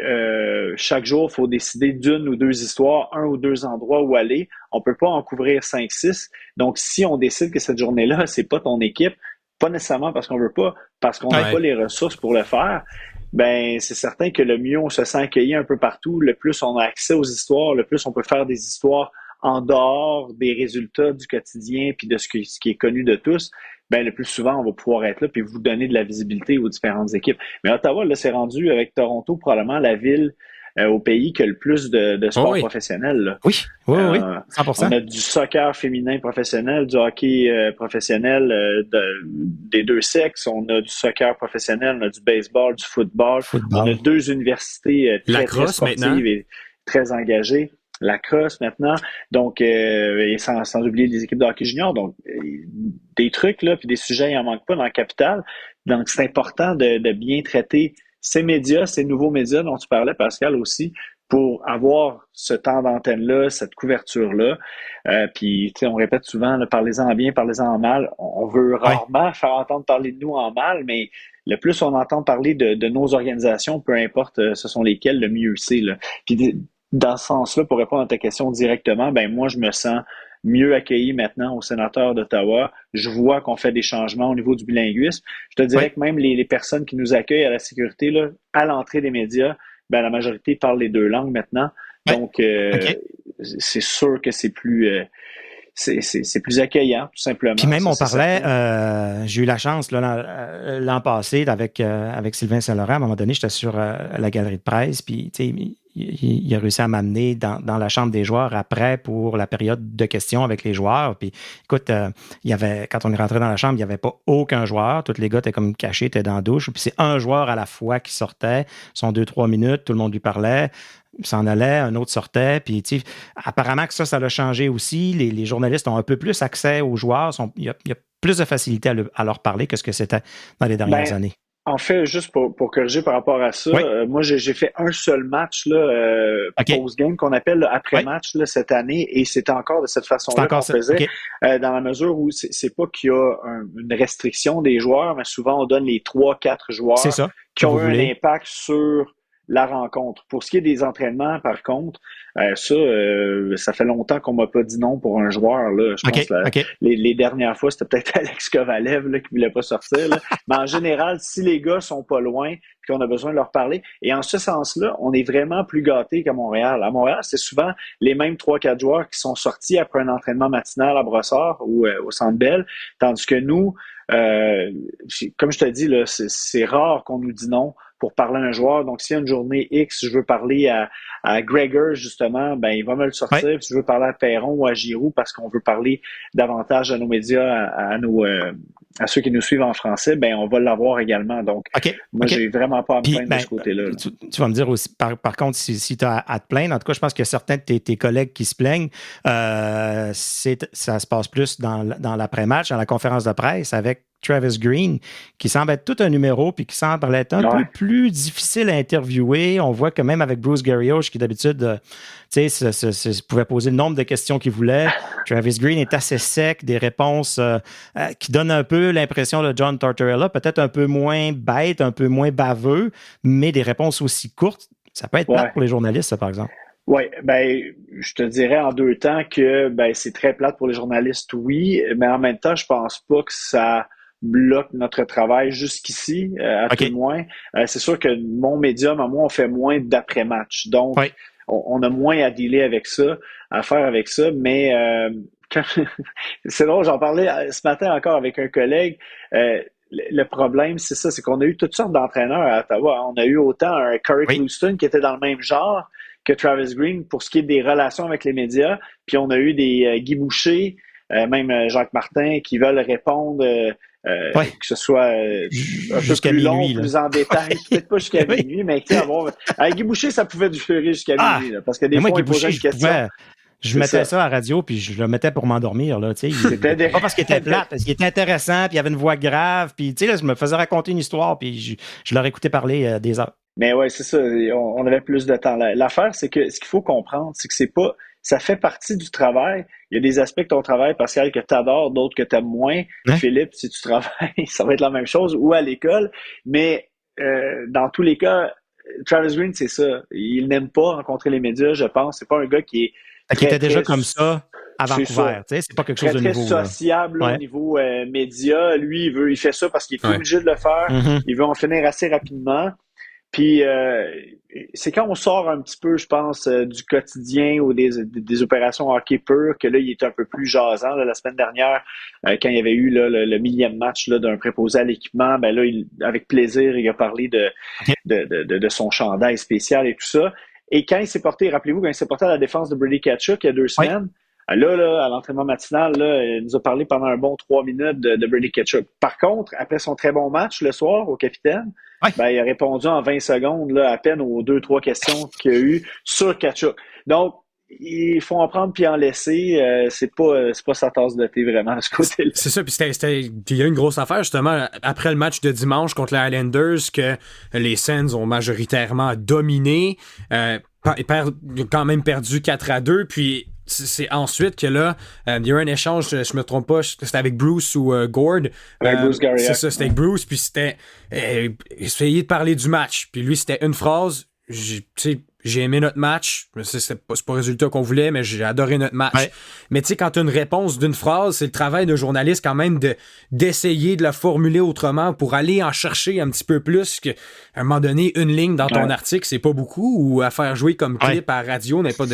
chaque jour, il faut décider d'une ou deux histoires, un ou deux endroits où aller. On peut pas en couvrir 5-6. Donc, si on décide que cette journée-là, c'est pas ton équipe, pas nécessairement parce qu'on veut pas, parce qu'on n'a pas les ressources pour le faire, ben c'est certain que le mieux on se sent accueilli un peu partout, le plus on a accès aux histoires, le plus on peut faire des histoires en dehors des résultats du quotidien puis de ce qui est connu de tous. Ben, le plus souvent, on va pouvoir être là puis vous donner de la visibilité aux différentes équipes. Mais Ottawa, là, c'est rendu avec Toronto probablement la ville au pays qui a le plus de sport professionnel. Là. Oui, 100%. On a du soccer féminin professionnel, du hockey professionnel des deux sexes. On a du soccer professionnel, on a du baseball, du football. On a deux universités très sportives et très engagées. La crosse maintenant, donc et sans oublier les équipes de hockey junior, donc des trucs là, puis des sujets, il en manque pas dans la capitale. Donc c'est important de bien traiter ces médias, ces nouveaux médias dont tu parlais, Pascal, aussi, pour avoir ce temps d'antenne-là, cette couverture-là. Puis, tu sais, on répète souvent, là, parlez-en en bien, parlez-en en mal. On veut rarement faire entendre parler de nous en mal, mais le plus on entend parler de nos organisations, peu importe ce sont lesquelles, le mieux c'est. Là. Puis, dans ce sens-là, pour répondre à ta question directement, ben moi, je me sens mieux accueilli maintenant au sénateur d'Ottawa. Je vois qu'on fait des changements au niveau du bilinguisme. Je te dirais que même les personnes qui nous accueillent à la sécurité, là, à l'entrée des médias, ben la majorité parle les deux langues maintenant. Donc, c'est sûr que c'est plus... c'est plus accueillant, tout simplement. Puis même, on parlait, j'ai eu la chance l'an passé avec Sylvain Saint-Laurent. À un moment donné, j'étais sur la galerie de presse, puis tu sais, il a réussi à m'amener dans la chambre des joueurs après pour la période de questions avec les joueurs. Puis écoute, quand on est rentré dans la chambre, il n'y avait pas aucun joueur. Tous les gars étaient comme cachés, étaient dans la douche. Puis c'est un joueur à la fois qui sortait. Son 2-3 minutes, tout le monde lui parlait. Il s'en allait, un autre sortait. Puis, apparemment que ça l'a changé aussi. Les journalistes ont un peu plus accès aux joueurs. Il y a plus de facilité à leur parler que ce que c'était dans les dernières années. En fait, juste pour corriger par rapport à ça, moi, j'ai fait un seul match post-game qu'on appelle après-match cette année, et c'était encore de cette façon-là qu'on faisait, dans la mesure où c'est pas qu'il y a une restriction des joueurs, mais souvent on donne les 3-4 joueurs qui ont eu un impact sur la rencontre. Pour ce qui est des entraînements, par contre, ça fait longtemps qu'on m'a pas dit non pour un joueur. Là. Je pense que les dernières fois, c'était peut-être Alex Kovalev là, qui voulait pas sortir. Là. Mais en général, si les gars sont pas loin et qu'on a besoin de leur parler, et en ce sens-là, on est vraiment plus gâtés qu'à Montréal. À Montréal, c'est souvent les mêmes 3-4 joueurs qui sont sortis après un entraînement matinal à Brossard ou au Centre Bell, tandis que nous, comme je te dis, là, c'est rare qu'on nous dit non pour parler à un joueur. Donc, s'il y a une journée X, je veux parler à Gregor, justement, justement, ben il va me le sortir. Si je veux parler à Perron ou à Giroux parce qu'on veut parler davantage à nos médias, à ceux qui nous suivent en français, ben on va l'avoir également. Donc, moi, j'ai vraiment pas à me plaindre de ce côté-là. Tu vas me dire aussi, par contre, si tu as à te plaindre, en tout cas, je pense qu'il y a certains de tes collègues qui se plaignent. Ça se passe plus dans l'après-match, dans la conférence de presse avec Travis Green, qui semble être tout un numéro puis qui semble être un peu plus difficile à interviewer. On voit que même avec Bruce Garrioch, qui d'habitude pouvait poser le nombre de questions qu'il voulait, Travis Green est assez sec, des réponses qui donnent un peu l'impression de John Tortorella, peut-être un peu moins bête, un peu moins baveux, mais des réponses aussi courtes. Ça peut être plate pour les journalistes, ça, par exemple. Oui, ben, je te dirais en deux temps que c'est très plate pour les journalistes, oui, mais en même temps, je pense pas que ça bloque notre travail jusqu'ici, à tout le moins. C'est sûr que mon médium, à moi, on fait moins d'après-match. Donc, on a moins à dealer avec ça, à faire avec ça, mais c'est drôle, j'en parlais ce matin encore avec un collègue. Le problème, c'est ça, c'est qu'on a eu toutes sortes d'entraîneurs à Ottawa. On a eu autant un Curry Clouston qui était dans le même genre que Travis Green pour ce qui est des relations avec les médias, puis on a eu des Guy Boucher, même Jacques Martin, qui veulent répondre, que ce soit un peu plus long, minuit, plus en détail, peut-être pas jusqu'à minuit, mais avec Guy Boucher, ça pouvait durer jusqu'à minuit, là, parce que des fois, il posait une question. Je mettais ça à la radio, puis je le mettais pour m'endormir. Là, pas parce qu'il était plate, parce qu'il était intéressant, puis il avait une voix grave, puis là, je me faisais raconter une histoire, puis je leur écoutais parler des heures. Mais ouais, c'est ça, on avait plus de temps. L'affaire, c'est que ce qu'il faut comprendre, c'est que c'est pas... Ça fait partie du travail. Il y a des aspects de ton travail, Pascal, que tu adores, d'autres que tu aimes moins. Philippe, si tu travailles, ça va être la même chose, ou à l'école. Mais dans tous les cas, Travis Green, c'est ça. Il n'aime pas rencontrer les médias, je pense. C'est pas un gars qui est... Qui était déjà comme ça à Vancouver. C'est pas quelque chose de nouveau. Très sociable au niveau média. Lui, il fait ça parce qu'il est obligé de le faire. Il veut en finir assez rapidement. Puis c'est quand on sort un petit peu, je pense, du quotidien ou des opérations hockey pur que là, il est un peu plus jasant. Là, la semaine dernière, quand il y avait eu là, le millième match là, d'un préposé à l'équipement, ben là, avec plaisir, il a parlé de son chandail spécial et tout ça. Et quand il s'est porté, rappelez-vous, quand il s'est porté à la défense de Brady Tkachuk il y a 2 semaines, là, à l'entraînement matinal, là, il nous a parlé pendant un bon 3 minutes de Brady Tkachuk. Par contre, après son très bon match le soir au capitaine, il a répondu en 20 secondes là, à peine aux 2-3 questions qu'il y a eu sur Tkachuk. Donc, il faut en prendre puis en laisser. C'est pas sa tasse de thé vraiment de ce côté-là. C'est ça, puis il y a une grosse affaire justement après le match de dimanche contre les Islanders que les Sens ont majoritairement dominé. Quand même perdu 4-2, puis c'est ensuite que là, il y a eu un échange, je me trompe pas, c'était avec Bruce ou Gord. Bruce Garrioch. C'est ça, c'était avec Bruce, puis c'était essayer de parler du match. Puis lui, c'était une phrase, j'ai aimé notre match, c'est pas le résultat qu'on voulait, mais j'ai adoré notre match. Mais tu sais, quand tu as une réponse d'une phrase, c'est le travail d'un journaliste quand même d'essayer de la formuler autrement pour aller en chercher un petit peu plus qu'à un moment donné, une ligne dans ton article, c'est pas beaucoup, ou à faire jouer comme clip à la radio, n'est pas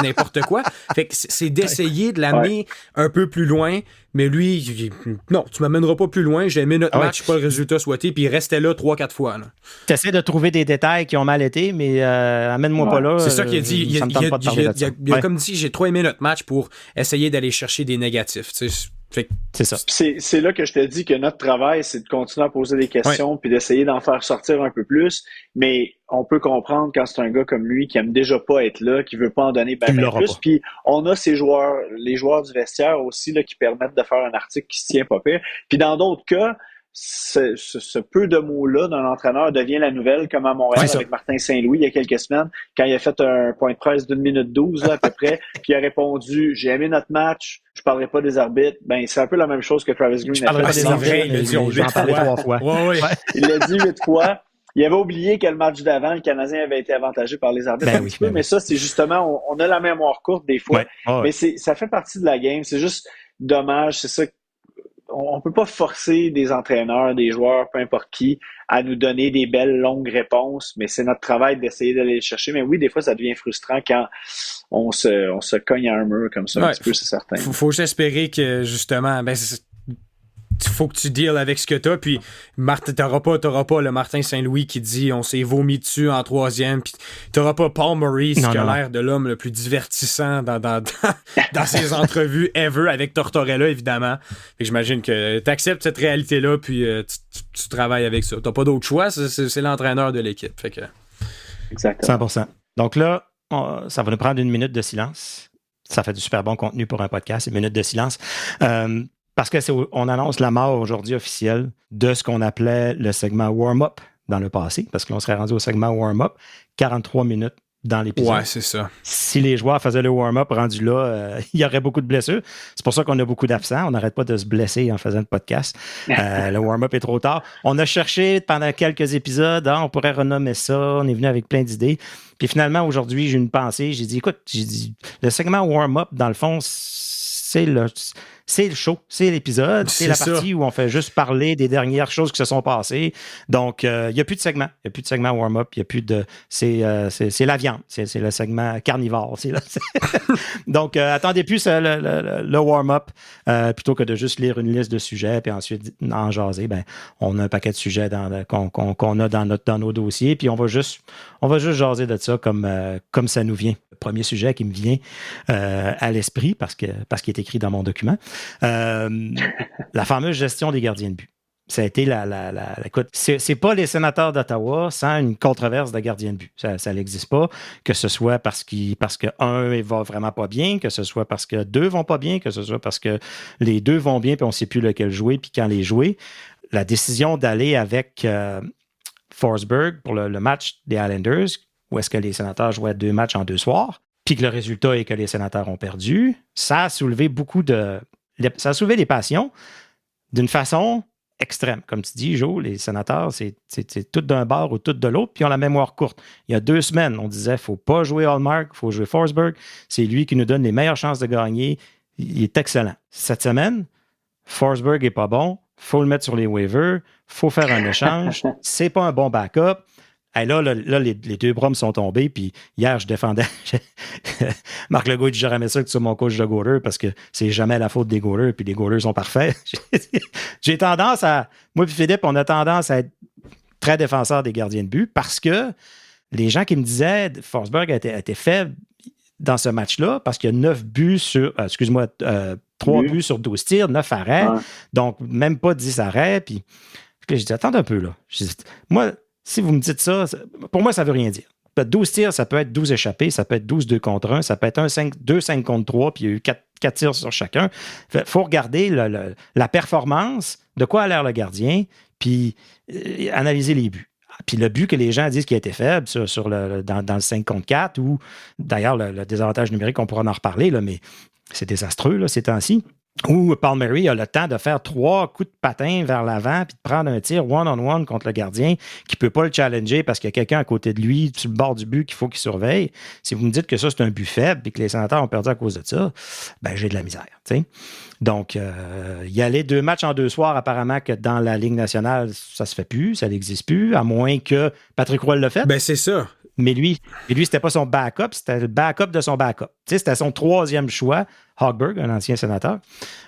n'importe quoi. Fait que c'est d'essayer de l'amener un peu plus loin. Mais lui, non, tu m'amèneras pas plus loin, j'ai aimé notre match, pas le résultat souhaité, puis il restait là 3-4 fois. Tu essaies de trouver des détails qui ont mal été, mais amène-moi pas là. C'est ça qu'il a dit. Il a comme dit, j'ai trop aimé notre match pour essayer d'aller chercher des négatifs. C'est ça. C'est là que je te dis que notre travail, c'est de continuer à poser des questions puis d'essayer d'en faire sortir un peu plus. Mais on peut comprendre quand c'est un gars comme lui qui aime déjà pas être là, qui veut pas en donner plus. Puis on a les joueurs du vestiaire aussi là, qui permettent de faire un article qui se tient pas pire. Puis dans d'autres cas, ce peu de mots-là d'un entraîneur devient la nouvelle, comme à Montréal avec Martin Saint-Louis il y a quelques semaines, quand il a fait un point de presse d'1 minute 12 là, à peu près, puis il a répondu « J'ai aimé notre match, je parlerai pas des arbitres ». Ben c'est un peu la même chose que Travis Green a fait. J'en parlais 3 fois. Il l'a dit 8 fois. Il avait oublié que le match d'avant, le Canadien avait été avantagé par les arbitres un petit peu, mais ça, c'est justement, on a la mémoire courte des fois, mais ça fait partie de la game. C'est juste dommage, c'est ça. On peut pas forcer des entraîneurs, des joueurs, peu importe qui, à nous donner des belles longues réponses, mais c'est notre travail d'essayer d'aller les chercher. Mais oui, des fois, ça devient frustrant quand on se cogne à un mur comme ça un petit peu, c'est certain. Faut juste espérer que, justement, faut que tu deals avec ce que t'as, puis t'auras pas le Martin Saint-Louis qui dit on s'est vomi dessus en troisième, puis t'auras pas Paul Maurice qui a l'air de l'homme le plus divertissant dans ses entrevues ever, avec Tortorella évidemment. Fait que j'imagine que t'acceptes cette réalité-là, puis tu travailles avec ça. T'as pas d'autre choix, c'est l'entraîneur de l'équipe. Fait que... Exactement. 100%. Donc là, ça va nous prendre une minute de silence. Ça fait du super bon contenu pour un podcast, une minute de silence. Parce qu'on annonce la mort aujourd'hui officielle de ce qu'on appelait le segment warm-up dans le passé, parce que l'on serait rendu au segment warm-up, 43 minutes dans l'épisode. Ouais, c'est ça. Si les joueurs faisaient le warm-up rendu là, il y aurait beaucoup de blessures. C'est pour ça qu'on a beaucoup d'absents. On n'arrête pas de se blesser en faisant le podcast. Le warm-up est trop tard. On a cherché pendant quelques épisodes, on pourrait renommer ça. On est venu avec plein d'idées. Puis finalement, aujourd'hui, j'ai une pensée. J'ai dit, le segment warm-up, dans le fond, c'est le show, c'est l'épisode, c'est la partie où on fait juste parler des dernières choses qui se sont passées. Donc, il n'y a plus de segment. Il n'y a plus de segment warm-up. Il n'y a plus de... C'est la viande. C'est le segment carnivore. Donc, attendez plus le warm-up plutôt que de juste lire une liste de sujets puis ensuite en jaser. Ben, on a un paquet de sujets qu'on a dans nos dossiers puis on va juste jaser de ça comme ça nous vient. Le premier sujet qui me vient à l'esprit parce qu'il est écrit dans mon document. La fameuse gestion des gardiens de but. Ça a été écoute, c'est pas les sénateurs d'Ottawa sans une controverse de gardiens de but. Ça n'existe pas, que ce soit parce que un va vraiment pas bien, que ce soit parce que deux vont pas bien, que ce soit parce que les deux vont bien puis on sait plus lequel jouer puis quand les jouer. La décision d'aller avec Forsberg pour le match des Islanders, où est-ce que les sénateurs jouaient 2 matchs en 2 soirs, puis que le résultat est que les sénateurs ont perdu, ça a soulevé ça a soulevé les passions d'une façon extrême. Comme tu dis, Joe, les sénateurs, c'est tout d'un bord ou tout de l'autre, puis ils ont la mémoire courte. Il y a 2 semaines, on disait, il ne faut pas jouer Hallmark, il faut jouer Forsberg. C'est lui qui nous donne les meilleures chances de gagner. Il est excellent. Cette semaine, Forsberg n'est pas bon, il faut le mettre sur les waivers, il faut faire un échange, c'est pas un bon backup. Hey, là, les 2 bras me sont tombés, puis hier, je défendais. Marc Legault dit jamais ça que tu sois mon coach de goaler parce que c'est jamais la faute des goalers, puis les goalers sont parfaits. J'ai tendance moi et Philippe, on a tendance à être très défenseurs des gardiens de but parce que les gens qui me disaient Forsberg a été faible dans ce match-là parce qu'il y a 9 buts sur, 3 buts sur 12 tirs, 9 arrêts, donc même pas 10 arrêts. Puis j'ai dit, attends un peu, là. Moi, si vous me dites ça, pour moi, ça ne veut rien dire. 12 tirs, ça peut être 12 échappés, ça peut être 12 2 contre 1, ça peut être 2 5 contre 3, puis il y a eu 4 tirs sur chacun. Il faut regarder la performance, de quoi a l'air le gardien, puis analyser les buts. Puis le but que les gens disent qui a été faible dans le 5 contre 4, ou d'ailleurs le désavantage numérique, on pourra en reparler, là, mais c'est désastreux là, ces temps-ci. Où Paul Murray a le temps de faire 3 coups de patin vers l'avant puis de prendre un tir one-on-one contre le gardien qui ne peut pas le challenger parce qu'il y a quelqu'un à côté de lui sur le bord du but qu'il faut qu'il surveille. Si vous me dites que ça, c'est un but faible et que les sénateurs ont perdu à cause de ça, ben j'ai de la misère. T'sais. Donc, y aller 2 matchs en 2 soirs, apparemment que dans la Ligue nationale, ça se fait plus, ça n'existe plus, à moins que Patrick Roy le fait. Ben c'est ça. Mais lui, c'était pas son backup, c'était le backup de son backup. Tu sais, c'était son 3e choix, Hogberg, un ancien sénateur.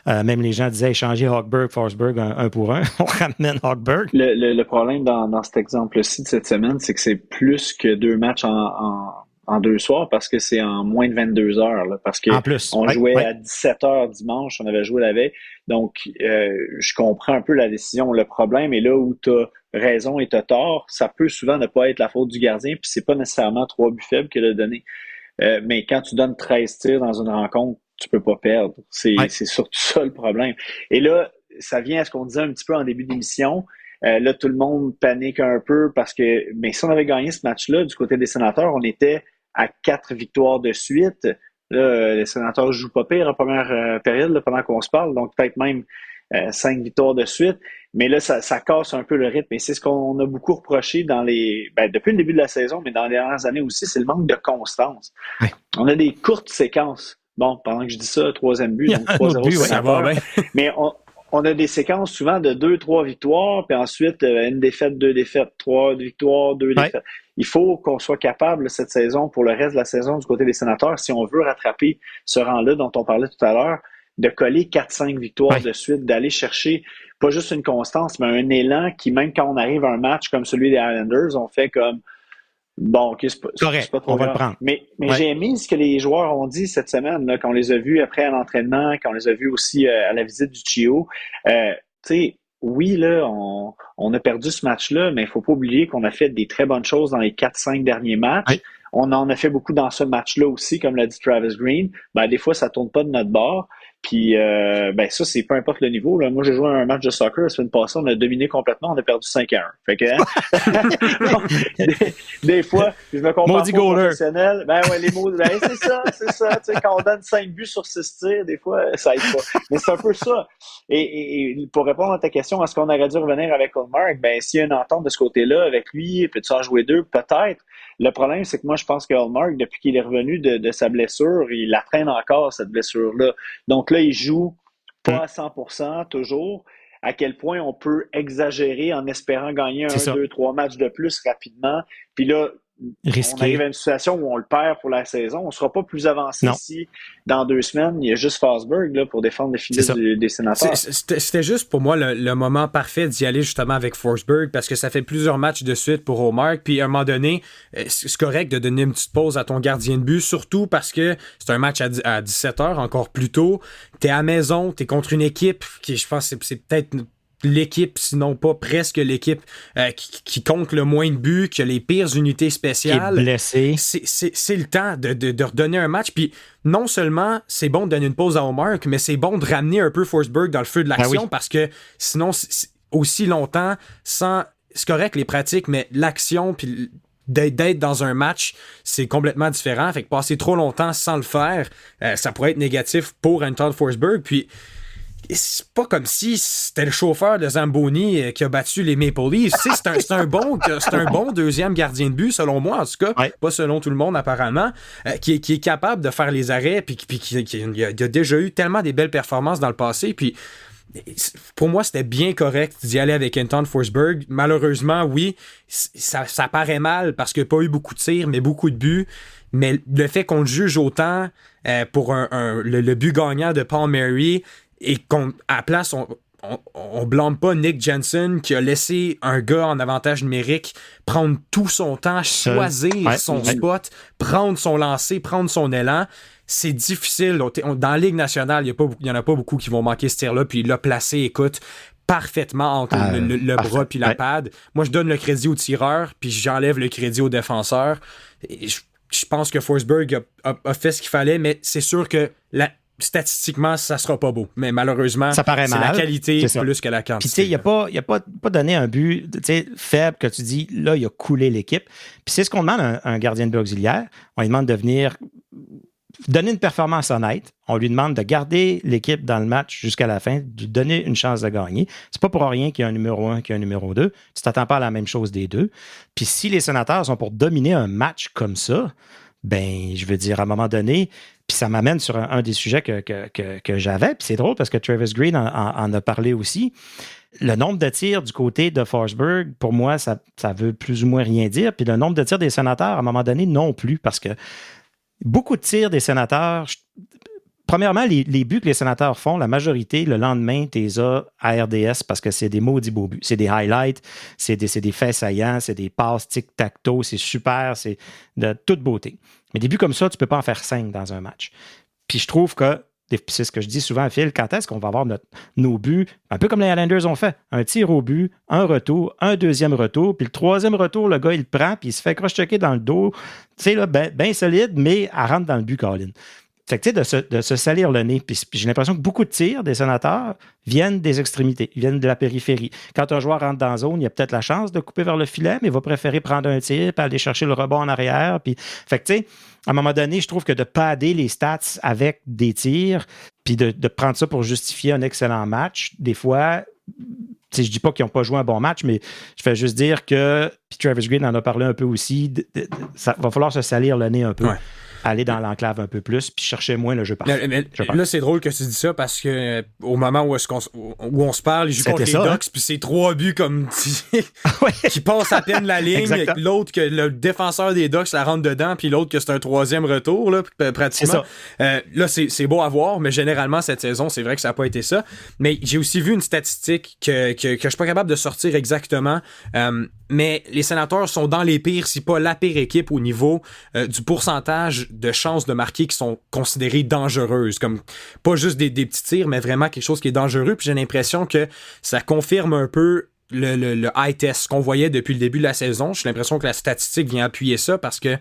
Même les gens disaient échanger Hogberg, Forsberg, 1 pour 1. On ramène Hogberg. Le problème dans cet exemple-ci de cette semaine, c'est que c'est plus que 2 matchs en 2 soirs parce que c'est en moins de 22 heures. Là, parce que on jouait à 17 heures dimanche, on avait joué la veille. Donc, je comprends un peu la décision. Le problème est là où tu as raison et tu as tort. Ça peut souvent ne pas être la faute du gardien, puis c'est pas nécessairement 3 buts faibles qu'il a donné. Mais quand tu donnes 13 tirs dans une rencontre, tu peux pas perdre. C'est surtout ça le problème. Et là, ça vient à ce qu'on disait un petit peu en début d'émission. Là, tout le monde panique un peu parce que mais si on avait gagné ce match-là, du côté des sénateurs, on était à 4 victoires de suite. Là, les sénateurs jouent pas pire en première période là, pendant qu'on se parle, donc peut-être même 5 victoires de suite. Mais là, ça casse un peu le rythme. Et c'est ce qu'on a beaucoup reproché depuis le début de la saison, mais dans les dernières années aussi, c'est le manque de constance. Oui. On a des courtes séquences. Bon, pendant que je dis ça, 3e but, donc 3-0, ça va bien. Mais on a des séquences souvent de 2-3 victoires, puis ensuite une défaite, 2 défaites, 3 victoires, 2 défaites. Il faut qu'on soit capable cette saison, pour le reste de la saison du côté des sénateurs, si on veut rattraper ce rang-là dont on parlait tout à l'heure, de coller 4-5 victoires de suite, d'aller chercher pas juste une constance, mais un élan qui, même quand on arrive à un match comme celui des Islanders, on fait comme bon, OK, c'est pas trop on va grave. le prendre. Mais j'ai aimé ce que les joueurs ont dit cette semaine, là, quand on les a vus après à l'entraînement, quand on les a vus aussi à la visite du Chio. Tu sais, oui, là, on a perdu ce match-là, mais il faut pas oublier qu'on a fait des très bonnes choses dans les 4-5 derniers matchs. Oui. On en a fait beaucoup dans ce match-là aussi, comme l'a dit Travis Green. Ben, des fois, ça tourne pas de notre bord. Puis, ben ça, c'est peu importe le niveau. Là. Moi, j'ai joué un match de soccer la semaine passée, on a dominé complètement, on a perdu 5-1. Fait que, des fois, je me compare Maudit pas aux professionnels. Ben ouais, les mots, ben c'est ça. Tu sais, quand on donne 5 buts sur 6 tirs, des fois, ça aide pas. Mais c'est un peu ça. Et pour répondre à ta question, est-ce qu'on aurait dû revenir avec Ullmark? Ben, s'il y a une entente de ce côté-là avec lui, peut-tu en jouer 2? Peut-être. Le problème, c'est que moi, je pense que Ullmark, depuis qu'il est revenu de sa blessure, il la traîne encore, cette blessure-là. Donc là, il joue pas à 100% toujours. À quel point on peut exagérer en espérant gagner 1, 2, 3 matchs de plus rapidement. Puis là, on arrive à une situation où on le perd pour la saison. On ne sera pas plus avancé si, dans 2 semaines, il y a juste Forsberg là, pour défendre le filet des Sénateurs. C'était juste pour moi le moment parfait d'y aller justement avec Forsberg parce que ça fait plusieurs matchs de suite pour Ullmark. Puis à un moment donné, c'est correct de donner une petite pause à ton gardien de but, surtout parce que c'est un match à 17h, encore plus tôt. T'es à la maison, t'es contre une équipe qui, je pense, c'est peut-être l'équipe, sinon pas presque l'équipe qui compte le moins de buts, qui a les pires unités spéciales. Qui est blessé. C'est le temps de redonner un match. Puis non seulement c'est bon de donner une pause à Ullmark, mais c'est bon de ramener un peu Forsberg dans le feu de l'action parce que sinon, aussi longtemps, c'est correct les pratiques, mais l'action puis d'être dans un match, c'est complètement différent. Fait que passer trop longtemps sans le faire, ça pourrait être négatif pour Anton Forsberg. Puis c'est pas comme si c'était le chauffeur de Zamboni qui a battu les Maple Leafs. C'est un bon deuxième gardien de but, selon moi, en tout cas. Pas selon tout le monde, apparemment. Qui est capable de faire les arrêts, puis qui a déjà eu tellement des belles performances dans le passé. Puis pour moi, c'était bien correct d'y aller avec Anton Forsberg. Malheureusement, oui, ça paraît mal parce qu'il n'y a pas eu beaucoup de tirs, mais beaucoup de buts. Mais le fait qu'on le juge autant pour le but gagnant de Paul Murray, et qu'à la place, on blâme pas Nick Jensen qui a laissé un gars en avantage numérique prendre tout son temps, choisir son spot, prendre son lancer, prendre son élan. C'est difficile. Dans la Ligue nationale, il n'y en a pas beaucoup qui vont manquer ce tir-là, puis il l'a placé, écoute, parfaitement entre le bras puis la pad. Moi, je donne le crédit au tireur, puis j'enlève le crédit au défenseur. Je pense que Forsberg a fait ce qu'il fallait, mais c'est sûr que statistiquement, ça sera pas beau. Mais malheureusement, ça paraît c'est mal. La qualité plus que la quantité. Puis tu sais, il n'a pas donné un but faible que tu dis, là, il a coulé l'équipe. Puis c'est ce qu'on demande à un gardien de but auxiliaire. On lui demande de venir donner une performance honnête. On lui demande de garder l'équipe dans le match jusqu'à la fin, de lui donner une chance de gagner. C'est pas pour rien qu'il y a un numéro 1 qu'il y a un numéro 2. Tu t'attends pas à la même chose des deux. Puis si les Sénateurs sont pour dominer un match comme ça, ben, je veux dire, à un moment donné, puis ça m'amène sur un des sujets que j'avais, puis c'est drôle parce que Travis Green en a parlé aussi. Le nombre de tirs du côté de Forsberg, pour moi, ça veut plus ou moins rien dire. Puis le nombre de tirs des Sénateurs, à un moment donné, non plus, parce que beaucoup de tirs des Sénateurs... Premièrement, les buts que les Sénateurs font, la majorité, le lendemain, tu les as à RDS parce que c'est des maudits beaux buts. C'est des highlights, c'est des faits saillants, c'est des passes tic-tac-toe, c'est super, c'est de toute beauté. Mais des buts comme ça, tu ne peux pas en faire 5 dans un match. Puis je trouve que, c'est ce que je dis souvent à Phil, quand est-ce qu'on va avoir nos buts, un peu comme les Islanders ont fait, un tir au but, un retour, un deuxième retour, puis le troisième retour, le gars, il le prend, puis il se fait croche-checker dans le dos, tu sais, là, ben solide, mais elle rentre dans le but, Colin. Fait que, tu sais, de se salir le nez. Puis j'ai l'impression que beaucoup de tirs des Sénateurs viennent des extrémités, viennent de la périphérie. Quand un joueur rentre dans la zone, il a peut-être la chance de couper vers le filet, mais il va préférer prendre un tir puis aller chercher le rebond en arrière. Puis, fait que, tu sais, à un moment donné, je trouve que de padder les stats avec des tirs, puis de prendre ça pour justifier un excellent match, des fois... Je ne dis pas qu'ils n'ont pas joué un bon match, mais je fais juste dire que, puis Travis Green en a parlé un peu aussi, ça va falloir se salir le nez un peu. Ouais. aller dans l'enclave un peu plus, puis chercher moins le jeu parfait. Là, c'est drôle que tu dis ça parce que au moment où on se parle, il joue contre les Ducks, puis c'est 3 buts comme qui passent à peine la ligne. L'autre que le défenseur des Ducks la rentre dedans, puis l'autre que c'est un 3e retour, là, pratiquement. Là, c'est beau à voir, mais généralement, cette saison, c'est vrai que ça n'a pas été ça. Mais j'ai aussi vu une statistique que je suis pas capable de sortir exactement. Mais les Sénateurs sont dans les pires, si pas la pire équipe au niveau du pourcentage de chances de marquer qui sont considérées dangereuses. Comme pas juste des petits tirs, mais vraiment quelque chose qui est dangereux. Puis j'ai l'impression que ça confirme un peu le high test qu'on voyait depuis le début de la saison. J'ai l'impression que la statistique vient appuyer ça parce que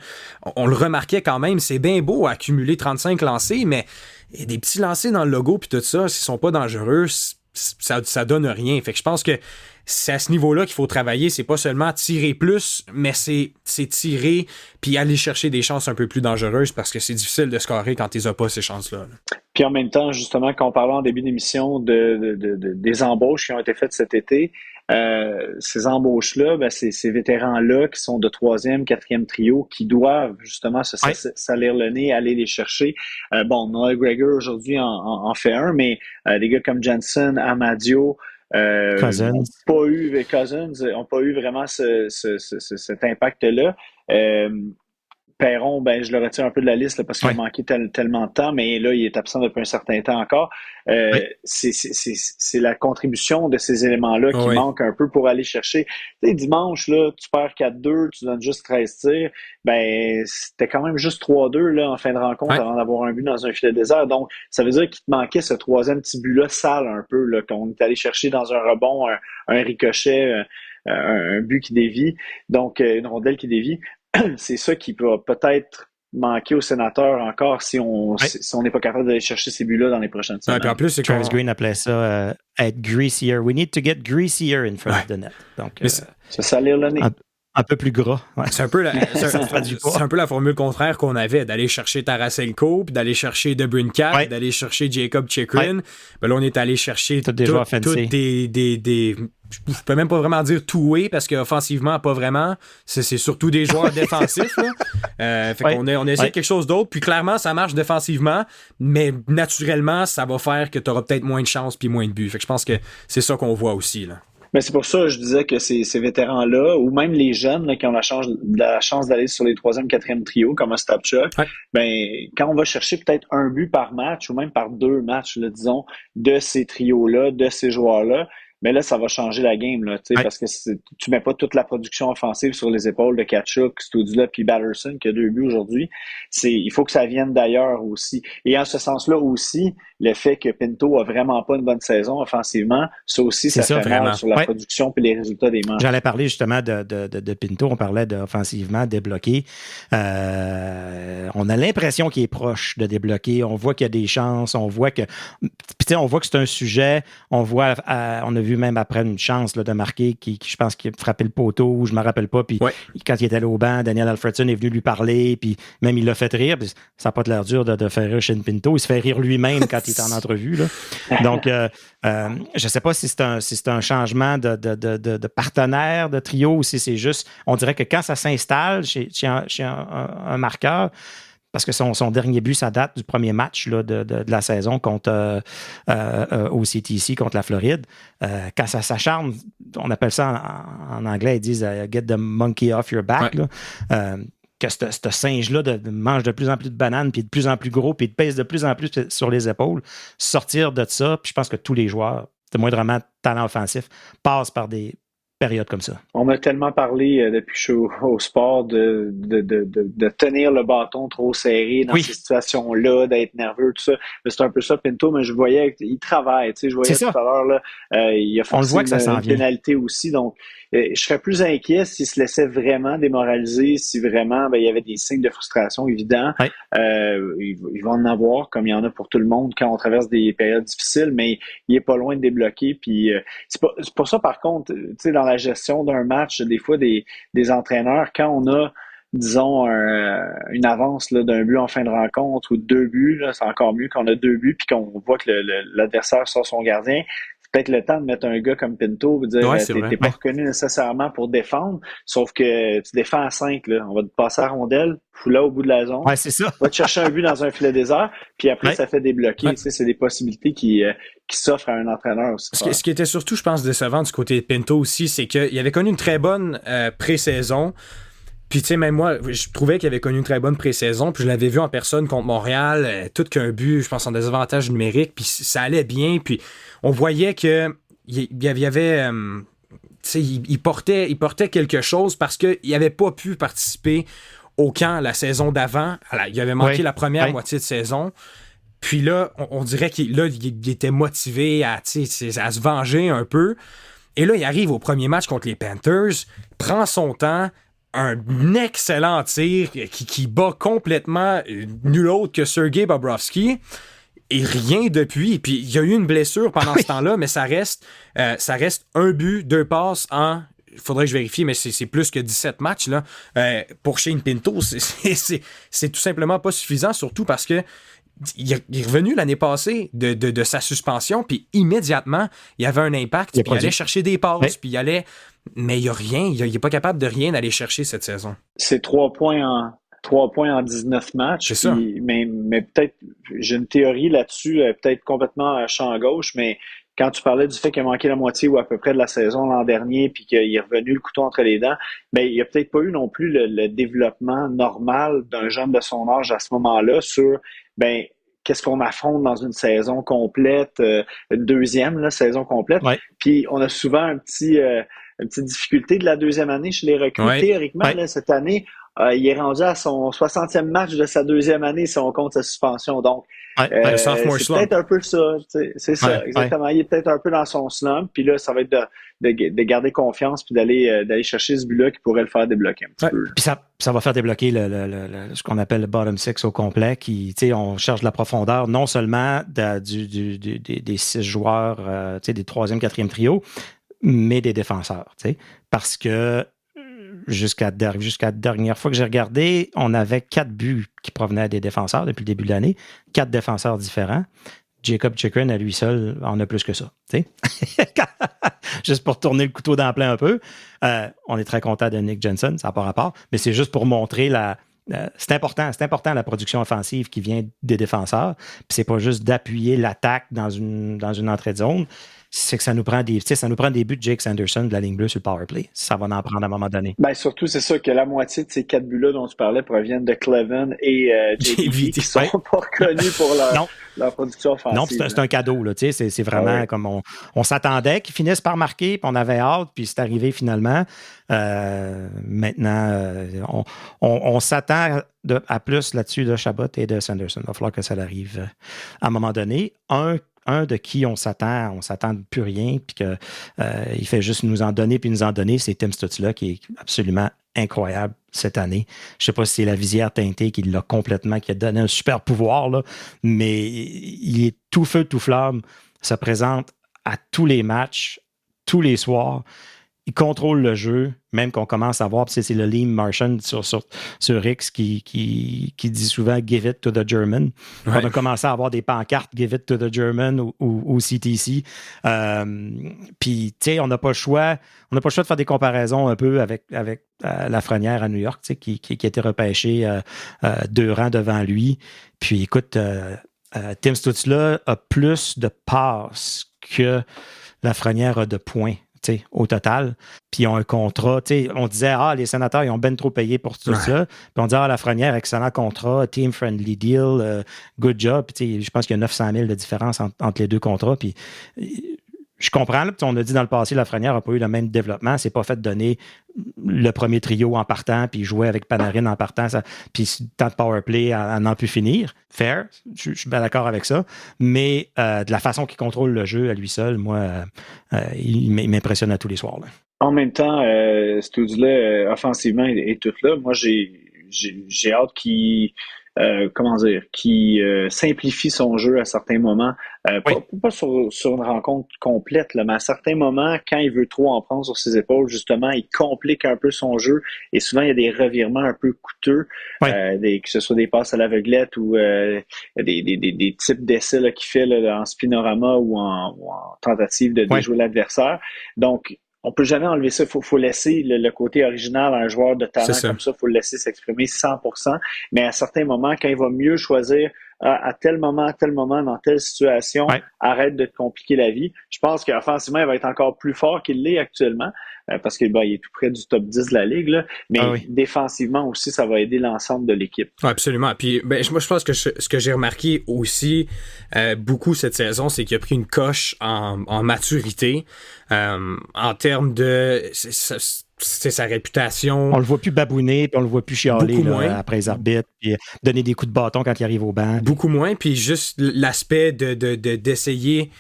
on le remarquait quand même. C'est bien beau accumuler 35 lancés, mais des petits lancés dans le logo puis tout ça, s'ils sont pas dangereux, ça donne rien. Fait que je pense que c'est à ce niveau-là qu'il faut travailler. C'est pas seulement tirer plus, mais c'est tirer puis aller chercher des chances un peu plus dangereuses parce que c'est difficile de scorer quand tu n'as pas ces chances-là. Puis en même temps, justement, quand on parlait en début d'émission des embauches qui ont été faites cet été, ces embauches-là, ces vétérans-là qui sont de 3e, 4e trio qui doivent justement se salir le nez, aller les chercher. Noah Gregor aujourd'hui en fait un, mais des gars comme Jensen, Amadio, Cousins n'ont pas eu vraiment cet impact-là. Perron, je le retire un peu de la liste là, parce qu'il a manqué tellement de temps, mais là, il est absent depuis un certain temps encore. C'est la contribution de ces éléments-là qui manque un peu pour aller chercher. Tu sais, dimanche, là, tu perds 4-2, tu donnes juste 13 tirs. C'était quand même juste 3-2 là, en fin de rencontre avant d'avoir un but dans un filet désert. Donc, ça veut dire qu'il te manquait ce 3e petit but-là sale un peu, là, qu'on est allé chercher dans un rebond, un ricochet, un but qui dévie, donc une rondelle qui dévie. C'est ça qui va peut-être manquer aux Sénateurs encore si on n'est pas capable d'aller chercher ces buts-là dans les prochaines semaines. En plus, Travis Green appelait ça être greasier. We need to get greasier in front of the net. Donc, se salir le nez. Un peu plus gras. Ouais. C'est un peu la formule contraire qu'on avait, d'aller chercher Tarasenko, puis d'aller chercher DeBrincat, d'aller chercher Jacob Chikrin. Là, on est allé chercher toutes des je peux même pas vraiment dire two-way parce qu'offensivement, pas vraiment. C'est surtout des joueurs défensifs. Fait qu'on a essayé quelque chose d'autre. Puis clairement, ça marche défensivement, mais naturellement, ça va faire que tu auras peut-être moins de chances puis moins de buts. Fait que je pense que c'est ça qu'on voit aussi. Là. Mais c'est pour ça que je disais que ces vétérans-là, ou même les jeunes là, qui ont la chance d'aller sur les 3e, 4e trios, comme un Stapchuk, quand on va chercher peut-être un but par match, ou même par 2 matchs, là, disons, de ces trios-là, de ces joueurs-là, mais là, ça va changer la game, là, parce que tu mets pas toute la production offensive sur les épaules de Tkachuk, Stützle puis Batterson qui a 2 buts aujourd'hui. Il faut que ça vienne d'ailleurs aussi. Et en ce sens-là aussi, le fait que Pinto a vraiment pas une bonne saison offensivement, ça aussi, ça fait mal sur la production puis les résultats des matchs. J'allais parler justement de Pinto. On parlait d'offensivement débloqué. On a l'impression qu'il est proche de débloquer. On voit qu'il y a des chances. On voit que c'est un sujet. On a vu même après une chance là, de marquer qui je pense qu'il a frappé le poteau, ou je ne me rappelle pas. Puis quand il était allé au banc, Daniel Alfredson est venu lui parler, puis même il l'a fait rire. Puis ça n'a pas l'air dur de faire rire Shane Pinto. Il se fait rire lui-même quand il est en entrevue. Là. Donc, je ne sais pas si c'est un changement de partenaire, de trio, ou si c'est juste... On dirait que quand ça s'installe chez un marqueur, parce que son dernier but, ça date du premier match là, de la saison contre au CTC contre la Floride. Quand ça s'acharne, on appelle ça en anglais, ils disent « get the monkey off your back ». Que ce singe-là mange de plus en plus de bananes, puis de plus en plus gros, puis pèse de plus en plus sur les épaules. Sortir de ça, puis je pense que tous les joueurs, de moindrement talent offensif, passent par des période comme ça. On a tellement parlé depuis que je suis au sport de tenir le bâton trop serré dans ces situations-là, d'être nerveux, tout ça. Mais c'est un peu ça, Pinto, mais je voyais qu'il travaille. Je voyais tout à l'heure, là, il a forcé une pénalité aussi. Donc, je serais plus inquiet s'il se laissait vraiment démoraliser, si vraiment il y avait des signes de frustration évidents. Il va en avoir, comme il y en a pour tout le monde quand on traverse des périodes difficiles, mais il est pas loin de débloquer. Puis c'est pour ça, par contre, dans la gestion d'un match, des fois, des entraîneurs, quand on a, disons, une avance là, d'un but en fin de rencontre ou 2 buts, là, c'est encore mieux qu'on a 2 buts puis qu'on voit que l'adversaire sort son gardien. peut-être le temps de mettre un gars comme Pinto et dire t'es pas reconnu nécessairement pour défendre, sauf que tu défends à 5, là. On va te passer à la rondelle, là au bout de la zone. Ouais, c'est ça. On va te chercher un but dans un filet désert, puis après, ça fait débloquer. Tu sais, c'est des possibilités qui s'offrent à un entraîneur aussi. Ce qui était surtout, je pense, décevant du côté de Pinto aussi, c'est qu'il avait connu une très bonne pré-saison. Puis, tu sais, même moi, je trouvais qu'il avait connu une très bonne pré-saison. Puis, je l'avais vu en personne contre Montréal, tout qu'un but, je pense, en désavantage numérique. Puis, ça allait bien. Puis, on voyait que il y avait... tu sais, il portait quelque chose parce qu'il n'avait pas pu participer au camp la saison d'avant. Alors, il avait manqué la première moitié de saison. Puis là, on dirait qu'il était motivé à se venger un peu. Et là, il arrive au premier match contre les Panthers, prend son temps, un excellent tir qui bat complètement nul autre que Sergei Bobrovsky. Et rien depuis. Puis il y a eu une blessure pendant ce temps-là, mais ça reste un but, 2 passes en... Il faudrait que je vérifie, mais c'est plus que 17 matchs là. Pour Shane Pinto, c'est tout simplement pas suffisant, surtout parce que il est revenu l'année passée de sa suspension, puis immédiatement, il y avait un impact, puis il allait chercher des passes, puis il allait... Mais il n'y a rien, il n'est pas capable de rien aller chercher cette saison. C'est 3 points en 19 matchs. C'est ça. Mais peut-être, j'ai une théorie là-dessus, peut-être complètement à champ gauche, mais quand tu parlais du fait qu'il a manqué la moitié ou à peu près de la saison l'an dernier, puis qu'il est revenu le couteau entre les dents, ben il n'y a peut-être pas eu non plus le développement normal d'un jeune de son âge à ce moment-là sur qu'est-ce qu'on affronte dans une saison complète, une deuxième saison complète. Ouais. Puis on a souvent une petite difficulté de la deuxième année chez les recrues. Ouais. Théoriquement, là, cette année, il est rendu à son 60e match de sa deuxième année si on compte sa suspension. Donc, c'est peut-être un peu ça. C'est ça, exactement. Il est peut-être un peu dans son slump. Puis là, ça va être de garder confiance puis d'aller chercher ce but-là qui pourrait le faire débloquer un petit peu. Puis ça va faire débloquer ce qu'on appelle le bottom six au complet. On cherche de la profondeur, non seulement des 6 joueurs, des 3e, 4e trio, mais des défenseurs. Parce que jusqu'à la dernière fois que j'ai regardé, on avait 4 buts qui provenaient des défenseurs depuis le début de l'année, 4 défenseurs différents. Jacob Chychrun, à lui seul, en a plus que ça. Juste pour tourner le couteau dans le plein un peu. On est très content de Nick Jensen, ça n'a pas rapport, mais c'est juste pour montrer c'est important la production offensive qui vient des défenseurs. Puis c'est pas juste d'appuyer l'attaque dans une entrée de zone. C'est que ça nous prend des buts de Jake Sanderson de la ligne bleue sur le power play. Ça va en prendre à un moment donné. Ben surtout, c'est ça que la moitié de ces 4 buts-là dont tu parlais proviennent de Cleven et JVT qui sont pas reconnus pour leur production offensive. Non, c'est un cadeau. Là, c'est vraiment comme on s'attendait qu'ils finissent par marquer, puis on avait hâte, puis c'est arrivé finalement. Maintenant, on s'attend à plus là-dessus de Chabot et de Sanderson. Il va falloir que ça arrive à un moment donné. Un de qui on s'attend de plus rien, puis qu'il fait juste nous en donner, c'est Tim Stützle, qui est absolument incroyable cette année. Je ne sais pas si c'est la visière teintée qui l'a complètement, qui a donné un super pouvoir, là, mais il est tout feu, tout flamme, se présente à tous les matchs, tous les soirs. Il contrôle le jeu, même qu'on commence à voir, c'est le Liam Marchand sur X qui dit souvent « Give it to the German ». On a commencé à avoir des pancartes « Give it to the German » ou CTC. Puis, tu sais, on n'a pas le choix de faire des comparaisons un peu avec Lafrenière à New York, qui a été repêché 2 rangs devant lui. Puis, écoute, Tim Stützle a plus de passes que Lafrenière a de points au total. Puis ils ont un contrat. On disait, les sénateurs, ils ont ben trop payé pour tout ça. Puis on dit, Lafrenière, excellent contrat, team-friendly deal, good job. Puis je pense qu'il y a 900 000 de différence entre les deux contrats. Puis je comprends. Là, on a dit dans le passé, Lafrenière n'a pas eu le même développement. C'est pas fait de donner le premier trio en partant, puis jouer avec Panarin en partant, puis tant de power play à n'en plus finir. Fair, je suis bien d'accord avec ça. Mais de la façon qu'il contrôle le jeu à lui seul, moi, il m'impressionne à tous les soirs. Là. En même temps, Stützle, offensivement, est tout là. Moi, j'ai hâte qu'il qui simplifie son jeu à certains moments. Pas sur une rencontre complète, là, mais à certains moments, quand il veut trop en prendre sur ses épaules, justement, il complique un peu son jeu et souvent il y a des revirements un peu coûteux, que ce soit des passes à l'aveuglette ou des types d'essais là, qu'il fait là, en spinorama ou en tentative de déjouer l'adversaire. Donc, on peut jamais enlever ça. Faut laisser le côté original à un joueur de talent comme ça. Faut le laisser s'exprimer 100%. Mais à certains moments, quand il va mieux choisir à tel moment, dans telle situation, arrête de te compliquer la vie. Je pense qu'offensivement, il va être encore plus fort qu'il l'est actuellement parce qu'il il est tout près du top 10 de la Ligue. Là. Mais défensivement aussi, ça va aider l'ensemble de l'équipe. Absolument. Puis moi, je pense que ce que j'ai remarqué aussi beaucoup cette saison, c'est qu'il a pris une coche en maturité en termes de... C'est sa réputation. On le voit plus babouiner, puis on le voit plus chialer là, après les arbitres, puis donner des coups de bâton quand il arrive au banc. Beaucoup moins, puis juste l'aspect d'essayer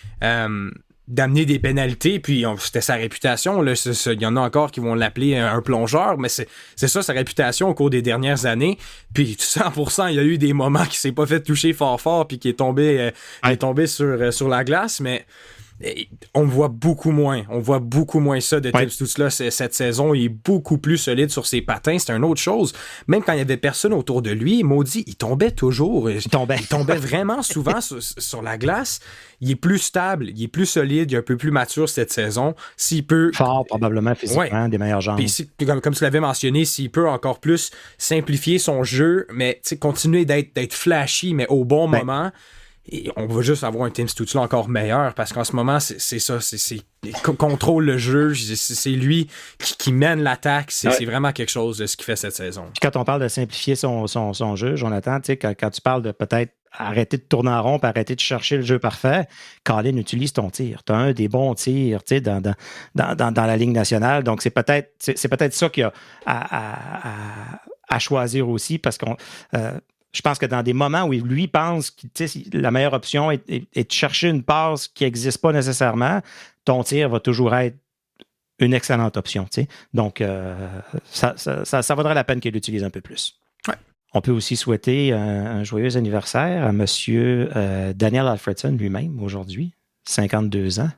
d'amener des pénalités, puis c'était sa réputation. Là, il y en a encore qui vont l'appeler un plongeur, mais c'est ça sa réputation au cours des dernières années. Puis 100%, il y a eu des moments qui s'est pas fait toucher fort, puis qui est tombé, sur la glace, mais... On voit beaucoup moins ça de Tim Stützle cette saison. Il est beaucoup plus solide sur ses patins, c'est une autre chose. Même quand il y avait personne autour de lui, maudit, il tombait toujours. Il tombait vraiment souvent sur la glace. Il est plus stable, il est plus solide, il est un peu plus mature cette saison. S'il peut... Fort, probablement, physiquement, des meilleures jambes. Puis comme tu l'avais mentionné, s'il peut encore plus simplifier son jeu, mais continuer d'être flashy, mais au bon moment... Et on va juste avoir un Tim Stützle encore meilleur parce qu'en ce moment, c'est ça. Il contrôle le jeu. C'est lui qui mène l'attaque. C'est vraiment quelque chose de ce qu'il fait cette saison. Puis quand on parle de simplifier son jeu, Jonathan, quand tu parles de peut-être arrêter de tourner en rond et arrêter de chercher le jeu parfait, Colin, utilise ton tir. Tu as un des bons tirs dans la Ligue nationale. Donc, c'est peut-être ça qu'il y a à choisir aussi parce qu'on... je pense que dans des moments où lui pense que la meilleure option est de chercher une passe qui n'existe pas nécessairement, ton tir va toujours être une excellente option. T'sais. Donc, ça vaudrait la peine qu'il l'utilise un peu plus. Ouais. On peut aussi souhaiter un joyeux anniversaire à M. Daniel Alfredson lui-même aujourd'hui, 52 ans,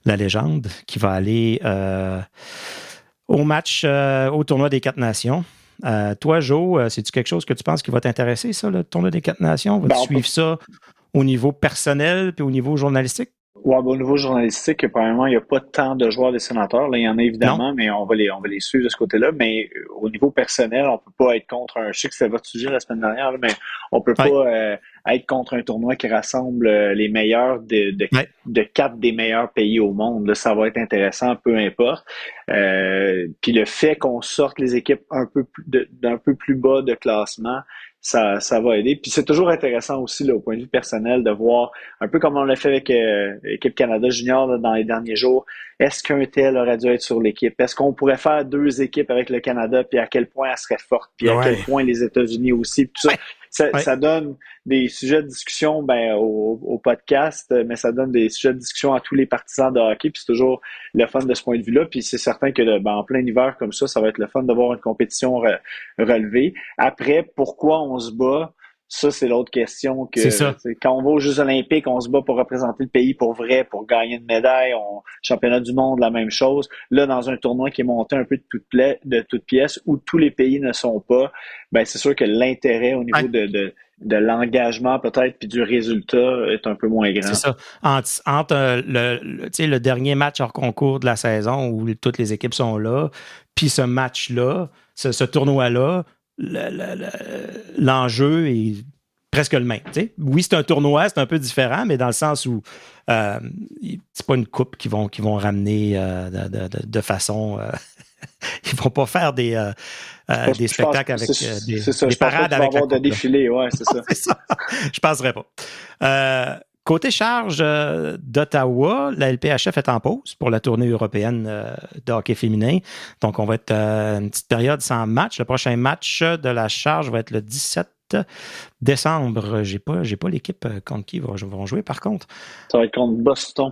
la légende, qui va aller au match, au tournoi des 4 nations. Toi, Joe, c'est-tu quelque chose que tu penses qui va t'intéresser, ça, le tournoi des 4 nations? Vas-tu suivre ça au niveau personnel puis au niveau journalistique? Ouais, au niveau journalistique, probablement, il n'y a pas tant de joueurs des Sénateurs. Là, il y en a évidemment, mais on va les suivre de ce côté-là. Mais au niveau personnel, on peut pas être contre je sais que c'était votre sujet la semaine dernière, là, mais on peut pas être contre un tournoi qui rassemble les meilleurs de 4 des meilleurs pays au monde. Là, ça va être intéressant, peu importe. Puis le fait qu'on sorte les équipes d'un peu plus bas de classement, ça va aider. Puis c'est toujours intéressant aussi, là, au point de vue personnel, de voir un peu comme on l'a fait avec l'équipe Canada Junior là, dans les derniers jours. Est-ce qu'un tel aurait dû être sur l'équipe? Est-ce qu'on pourrait faire 2 équipes avec le Canada, puis à quel point elle serait forte, puis à quel point les États-Unis aussi, puis tout ça. Ça donne des sujets de discussion au podcast, mais ça donne des sujets de discussion à tous les partisans de hockey, puis c'est toujours le fun de ce point de vue-là. Puis c'est certain que en plein hiver comme ça va être le fun d'avoir une compétition relevée. Après, pourquoi on se bat? Ça, c'est l'autre question. Quand on va aux Jeux olympiques, on se bat pour représenter le pays pour vrai, pour gagner une médaille. Championnat du monde, la même chose. Là, dans un tournoi qui est monté un peu de toutes pièces, où tous les pays ne sont pas, c'est sûr que l'intérêt au niveau de l'engagement peut-être puis du résultat est un peu moins grand. C'est ça. Entre le dernier match hors concours de la saison où toutes les équipes sont là, puis ce match-là, ce tournoi-là, l'enjeu est presque le même. T'sais. Oui, c'est un tournoi, c'est un peu différent, mais dans le sens où c'est pas une coupe qu'ils vont ramener de façon... ils vont pas faire des spectacles avec des parades avec la coupe. De défilé, ouais, c'est ça. C'est ça. Je penserais pas. Côté charge d'Ottawa, la LPHF est en pause pour la tournée européenne de hockey féminin. Donc, on va être une petite période sans match. Le prochain match de la charge va être le 17 décembre. J'ai pas l'équipe contre qui ils vont jouer, par contre. Ça va être contre Boston.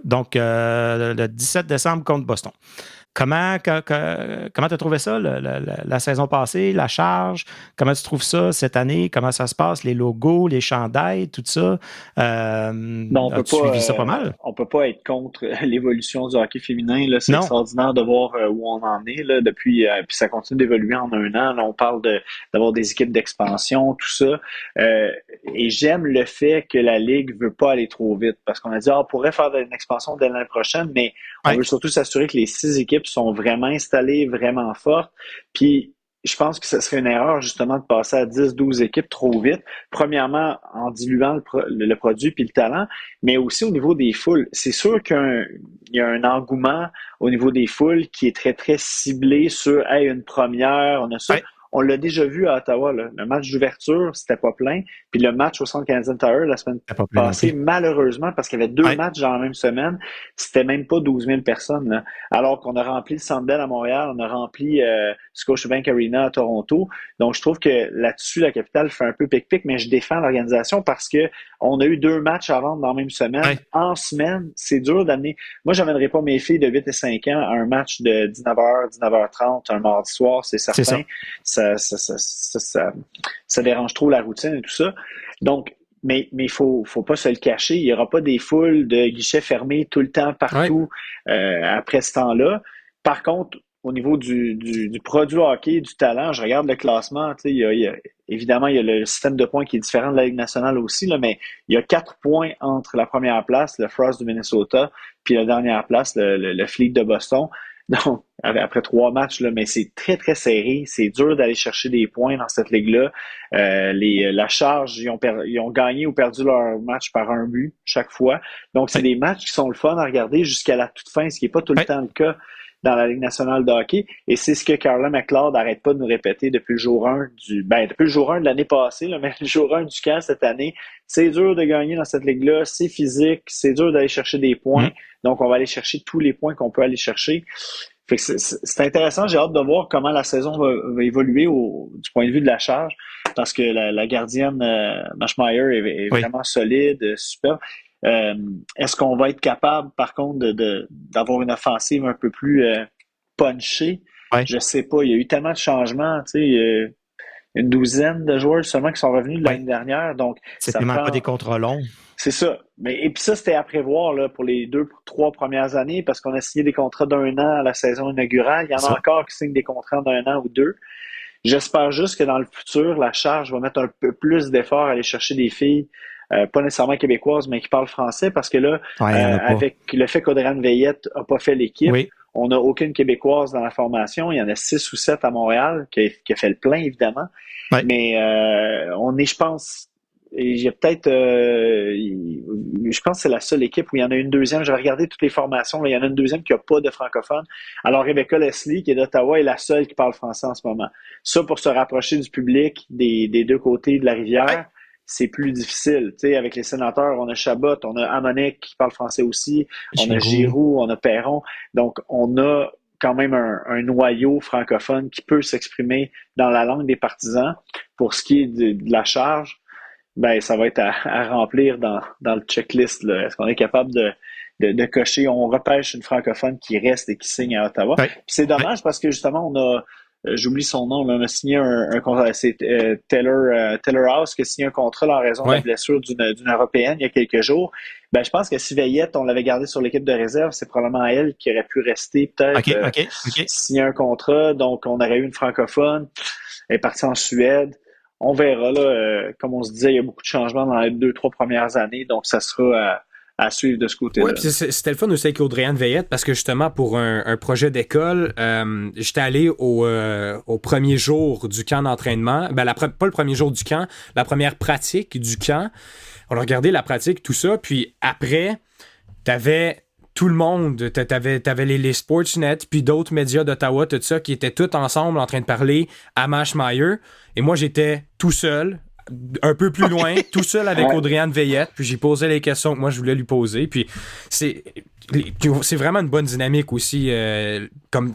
Donc, le 17 décembre contre Boston. Comment tu as trouvé ça, la saison passée, la charge? Comment tu trouves ça cette année? Comment ça se passe? Les logos, les chandails, tout ça? As-tu suivi ça pas mal? On peut pas être contre l'évolution du hockey féminin. Là. C'est extraordinaire de voir où on en est là, depuis. Puis ça continue d'évoluer en un an. Là, on parle d'avoir des équipes d'expansion, tout ça. Et j'aime le fait que la Ligue veut pas aller trop vite. Parce qu'on a dit, on pourrait faire une expansion dès l'année prochaine, mais on veut surtout s'assurer que les 6 équipes sont vraiment installées, vraiment fortes. Puis, je pense que ce serait une erreur, justement, de passer à 10-12 équipes trop vite. Premièrement, en diluant le produit puis le talent, mais aussi au niveau des foules. C'est sûr qu'il y a un engouement au niveau des foules qui est très, très ciblé sur, hey, une première, on a ça. Ouais. On l'a déjà vu à Ottawa, là. Le match d'ouverture, c'était pas plein. Puis le match au Centre Canadien Tire la semaine passée, malheureusement, parce qu'il y avait 2 matchs dans la même semaine, c'était même pas 12 000 personnes. Là. Alors qu'on a rempli le Centre Bell à Montréal, on a rempli Scotiabank Arena à Toronto. Donc, je trouve que là-dessus, la capitale fait un peu pic-pic, mais je défends l'organisation parce que on a eu 2 matchs à vendre dans la même semaine. Ouais. En semaine, c'est dur d'amener... Moi, j'amènerai pas mes filles de 8 et 5 ans à un match de 19h, 19h30, un mardi soir, c'est certain. Ça dérange trop la routine et tout ça. Donc, mais il faut pas se le cacher. Il y aura pas des foules de guichets fermés tout le temps, partout, après ce temps-là. Par contre, au niveau du produit hockey, du talent, je regarde le classement. Évidemment, il y a le système de points qui est différent de la Ligue nationale aussi, là, mais il y a 4 points entre la première place, le Frost du Minnesota, puis la dernière place, le Fleet de Boston. Donc, après 3 matchs, là, mais c'est très, très serré. C'est dur d'aller chercher des points dans cette ligue-là. La charge, ils ont gagné ou perdu leur match par 1 but chaque fois. Donc, c'est des matchs qui sont le fun à regarder jusqu'à la toute fin, ce qui n'est pas tout le temps le cas dans la Ligue nationale de hockey. Et c'est ce que Carla McLeod n'arrête pas de nous répéter depuis le jour 1 depuis le jour 1 de l'année passée, là, mais le jour 1 du camp cette année. C'est dur de gagner dans cette ligue-là. C'est physique. C'est dur d'aller chercher des points. Donc, on va aller chercher tous les points qu'on peut aller chercher. Fait que c'est intéressant. J'ai hâte de voir comment la saison va évoluer du point de vue de la charge, parce que la gardienne Maschmeyer est vraiment solide, super. Est-ce qu'on va être capable, par contre, d'avoir une offensive un peu plus punchée? Je sais pas. Il y a eu tellement de changements, tu sais. Une douzaine de joueurs seulement qui sont revenus de l'année dernière. Donc, c'est tellement pas des contrats longs. C'est ça. Et puis ça, c'était à prévoir là, pour les 2-3 premières années, parce qu'on a signé des contrats d'1 an à la saison inaugurale. Il y en a encore qui signent des contrats d'1 an ou 2. J'espère juste que dans le futur, la charge va mettre un peu plus d'efforts à aller chercher des filles, pas nécessairement québécoises, mais qui parlent français, parce que là, avec le fait qu'Audrey-Anne Veillette n'a pas fait l'équipe, on n'a aucune Québécoise dans la formation. Il y en a 6 ou 7 à Montréal, qui a fait le plein, évidemment. Mais on est, je pense... Il y a peut-être, je pense que c'est la seule équipe où il y en a une deuxième. J'ai regardé toutes les formations. Là, il y en a une deuxième qui n'a pas de francophone. Alors, Rebecca Leslie, qui est d'Ottawa, est la seule qui parle français en ce moment. Ça, pour se rapprocher du public des 2 côtés de la rivière, c'est plus difficile. Tu sais, avec les sénateurs, on a Chabot, on a Hamonek qui parle français aussi, on a Giroux, on a Perron. Donc, on a quand même un noyau francophone qui peut s'exprimer dans la langue des partisans. Pour ce qui est de la charge, ça va être à remplir dans le checklist. Là. Est-ce qu'on est capable de cocher, on repêche une francophone qui reste et qui signe à Ottawa. Puis c'est dommage parce que justement, on a, j'oublie son nom, on a signé un contrat, c'est Taylor House qui a signé un contrat en raison de la blessure d'une Européenne il y a quelques jours. Je pense que si Veillette, on l'avait gardé sur l'équipe de réserve, c'est probablement elle qui aurait pu rester peut-être signer un contrat. Donc, on aurait eu une francophone. Elle est partie en Suède. On verra, là, comme on se disait, il y a beaucoup de changements dans les 2-3 premières années, donc ça sera à suivre de ce côté-là. Oui, puis c'était le fun aussi avec Audrey-Anne Veillette, parce que justement, pour un projet d'école, j'étais allé au premier jour du camp d'entraînement, pas le premier jour du camp, la première pratique du camp. On a regardé la pratique, tout ça, puis après, t'avais tout le monde, t'avais les Sportsnet, puis d'autres médias d'Ottawa, tout ça, qui étaient tous ensemble en train de parler à Maschmeyer. Et moi, j'étais tout seul, un peu plus loin, tout seul avec Audrey-Anne Veillette, puis j'ai posé les questions que moi, je voulais lui poser. Puis c'est vraiment une bonne dynamique aussi, comme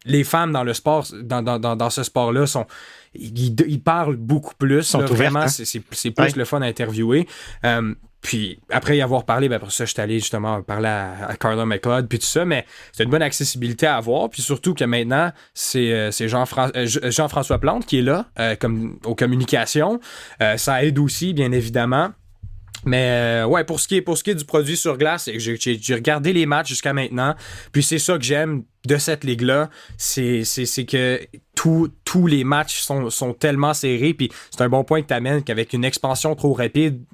les femmes dans le sport, dans ce sport-là, ils parlent beaucoup plus. Sont ouvertes, vraiment, hein? c'est plus le fun à interviewer. Puis après y avoir parlé, après ça, j'étais allé justement parler à Carla McLeod, puis tout ça, mais c'est une bonne accessibilité à avoir. Puis surtout que maintenant, c'est Jean-François Plante qui est là, comme aux communications. Ça aide aussi, bien évidemment. Mais ouais, pour ce qui est du produit sur glace, j'ai regardé les matchs jusqu'à maintenant, puis c'est ça que j'aime de cette ligue-là, c'est que tous les matchs sont tellement serrés, puis c'est un bon point que tu amènes, qu'avec une expansion trop rapide,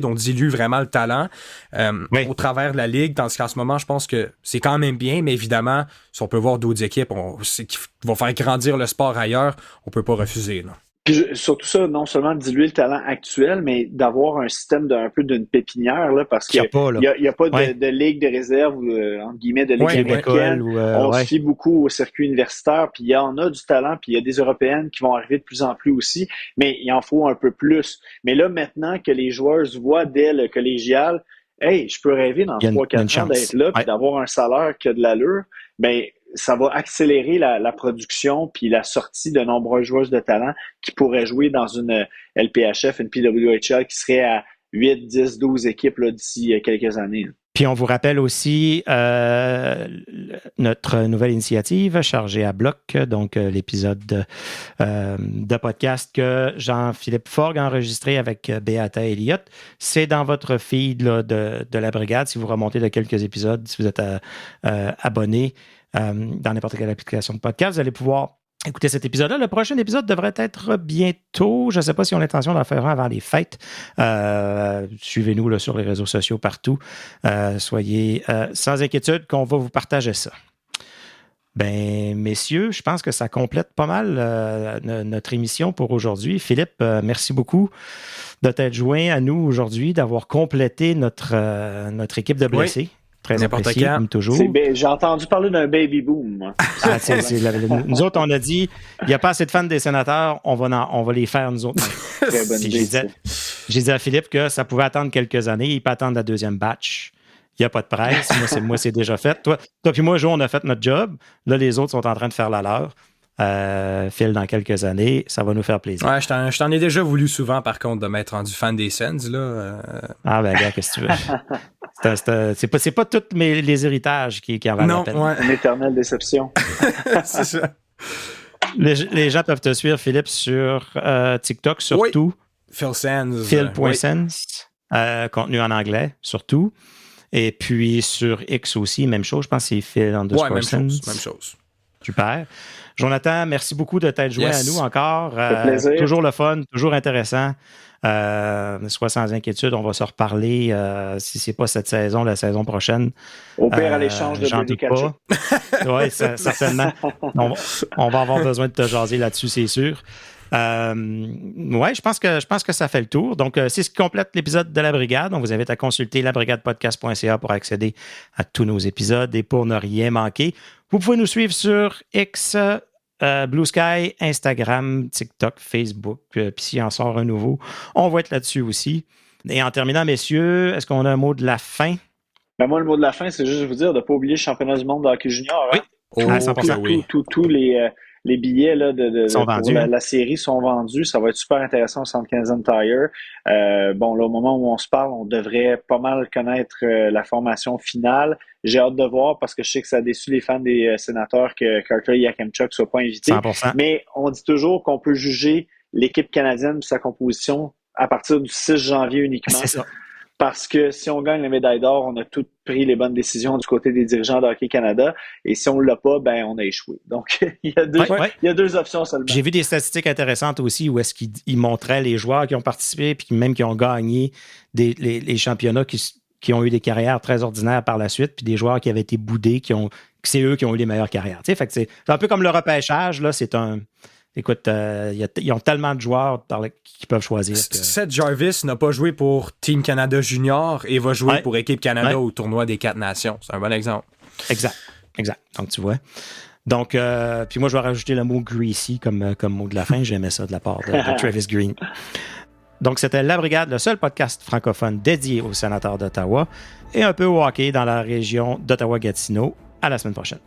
on dilue vraiment le talent au travers de la ligue, tandis qu'en ce moment, je pense que c'est quand même bien, mais évidemment, si on peut voir d'autres équipes qui vont faire grandir le sport ailleurs, on peut pas refuser, là. Puis surtout ça, non seulement de diluer le talent actuel, mais d'avoir un système d'un peu d'une pépinière, là, parce qu'il n'y a pas de ligue de réserve, entre guillemets, de ligue américaine. On se fie beaucoup au circuit universitaire, puis il y en a du talent, puis il y a des Européennes qui vont arriver de plus en plus aussi, mais il en faut un peu plus. Mais là, maintenant que les joueurs se voient dès le collégial, hey, je peux rêver dans 3-4 ans d'être là, puis d'avoir un salaire qui a de l'allure, ben ça va accélérer la production puis la sortie de nombreuses joueuses de talent qui pourraient jouer dans une LPHF, une PWHL qui serait à 8, 10, 12 équipes là, d'ici quelques années. Puis on vous rappelle aussi notre nouvelle initiative chargée à bloc, donc l'épisode de podcast que Jean-Philippe Forgue a enregistré avec Beata Elliott. C'est dans votre feed là, de la brigade. Si vous remontez de quelques épisodes, si vous êtes abonné dans n'importe quelle application de podcast, vous allez pouvoir écouter cet épisode-là. Le prochain épisode devrait être bientôt. Je ne sais pas si on a l'intention d'en faire un avant les fêtes. Suivez-nous là, sur les réseaux sociaux partout. Soyez sans inquiétude qu'on va vous partager ça. Ben, messieurs, je pense que ça complète pas mal notre émission pour aujourd'hui. Philippe, merci beaucoup de t'être joint à nous aujourd'hui, d'avoir complété notre équipe de blessés. Très apprécié, comme toujours. J'ai entendu parler d'un baby boom. Moi. Nous autres, on a dit, il n'y a pas assez de fans des Sénateurs, on va les faire, nous autres. Très bonne idée. J'ai dit à Philippe que ça pouvait attendre quelques années, il peut attendre la deuxième batch. Il n'y a pas de presse. Moi, c'est déjà fait. Toi puis moi, Jo, on a fait notre job. Là, les autres sont en train de faire la leur. Phil, dans quelques années, ça va nous faire plaisir. Ouais, je t'en ai déjà voulu souvent, par contre, de m'être rendu fan des Sens, là. Ah, ben, gars, qu'est-ce que tu veux? C'est pas tous les héritages qui en valent la peine. Ouais. Une éternelle déception. C'est ça. Les gens peuvent te suivre, Philippe, sur TikTok, surtout. Oui. Phil Sands. Phil.Sands. Contenu en anglais, surtout. Et puis sur X aussi, même chose. Je pense que c'est Phil_Sands. Même chose. Super. Jonathan, merci beaucoup de t'être joint à nous encore. Plaisir. Toujours le fun, toujours intéressant. Sois sans inquiétude, on va se reparler si ce n'est pas cette saison, la saison prochaine. Au pire, à l'échange de j'en doute pas. Oui, certainement. On va avoir besoin de te jaser là-dessus, c'est sûr. Ouais, je pense que ça fait le tour. Donc, c'est ce qui complète l'épisode de La Brigade. On vous invite à consulter labrigadepodcast.ca pour accéder à tous nos épisodes et pour ne rien manquer. Vous pouvez nous suivre sur X, Blue Sky, Instagram, TikTok, Facebook. Puis s'il en sort un nouveau, on va être là-dessus aussi. Et en terminant, messieurs, est-ce qu'on a un mot de la fin? Ben moi, le mot de la fin, c'est juste vous dire de ne pas oublier le championnat du monde de hockey junior. Hein? Oui, à 100%. Tous les billets là, sont vendus. La série sont vendus. Ça va être super intéressant au Centre Canadian Tire. Bon, là, au moment où on se parle, on devrait pas mal connaître la formation finale. J'ai hâte de voir parce que je sais que ça a déçu les fans des Sénateurs que Carter Yakemchuk ne soit pas invité. 100%. Mais on dit toujours qu'on peut juger l'équipe canadienne et sa composition à partir du 6 janvier uniquement. C'est ça. Parce que si on gagne la médaille d'or, on a tous pris les bonnes décisions du côté des dirigeants de Hockey Canada. Et si on ne l'a pas, ben on a échoué. Donc, il y a deux options seulement. J'ai vu des statistiques intéressantes aussi où est-ce qu'ils montraient les joueurs qui ont participé puis même qui ont gagné les championnats qui ont eu des carrières très ordinaires par la suite, puis des joueurs qui avaient été boudés, c'est eux qui ont eu les meilleures carrières. Fait que c'est un peu comme le repêchage, là, c'est un... Écoute, ils ont tellement de joueurs qui peuvent choisir. Seth Jarvis n'a pas joué pour Team Canada Junior et va jouer pour Équipe Canada au tournoi des 4 nations. C'est un bon exemple. Exact. Donc, tu vois. Donc, puis moi, je vais rajouter le mot greasy comme mot de la fin. J'aimais ça de la part de Travis Green. Donc, c'était La Brigade, le seul podcast francophone dédié aux Sénateurs d'Ottawa et un peu au hockey dans la région d'Ottawa-Gatineau. À la semaine prochaine.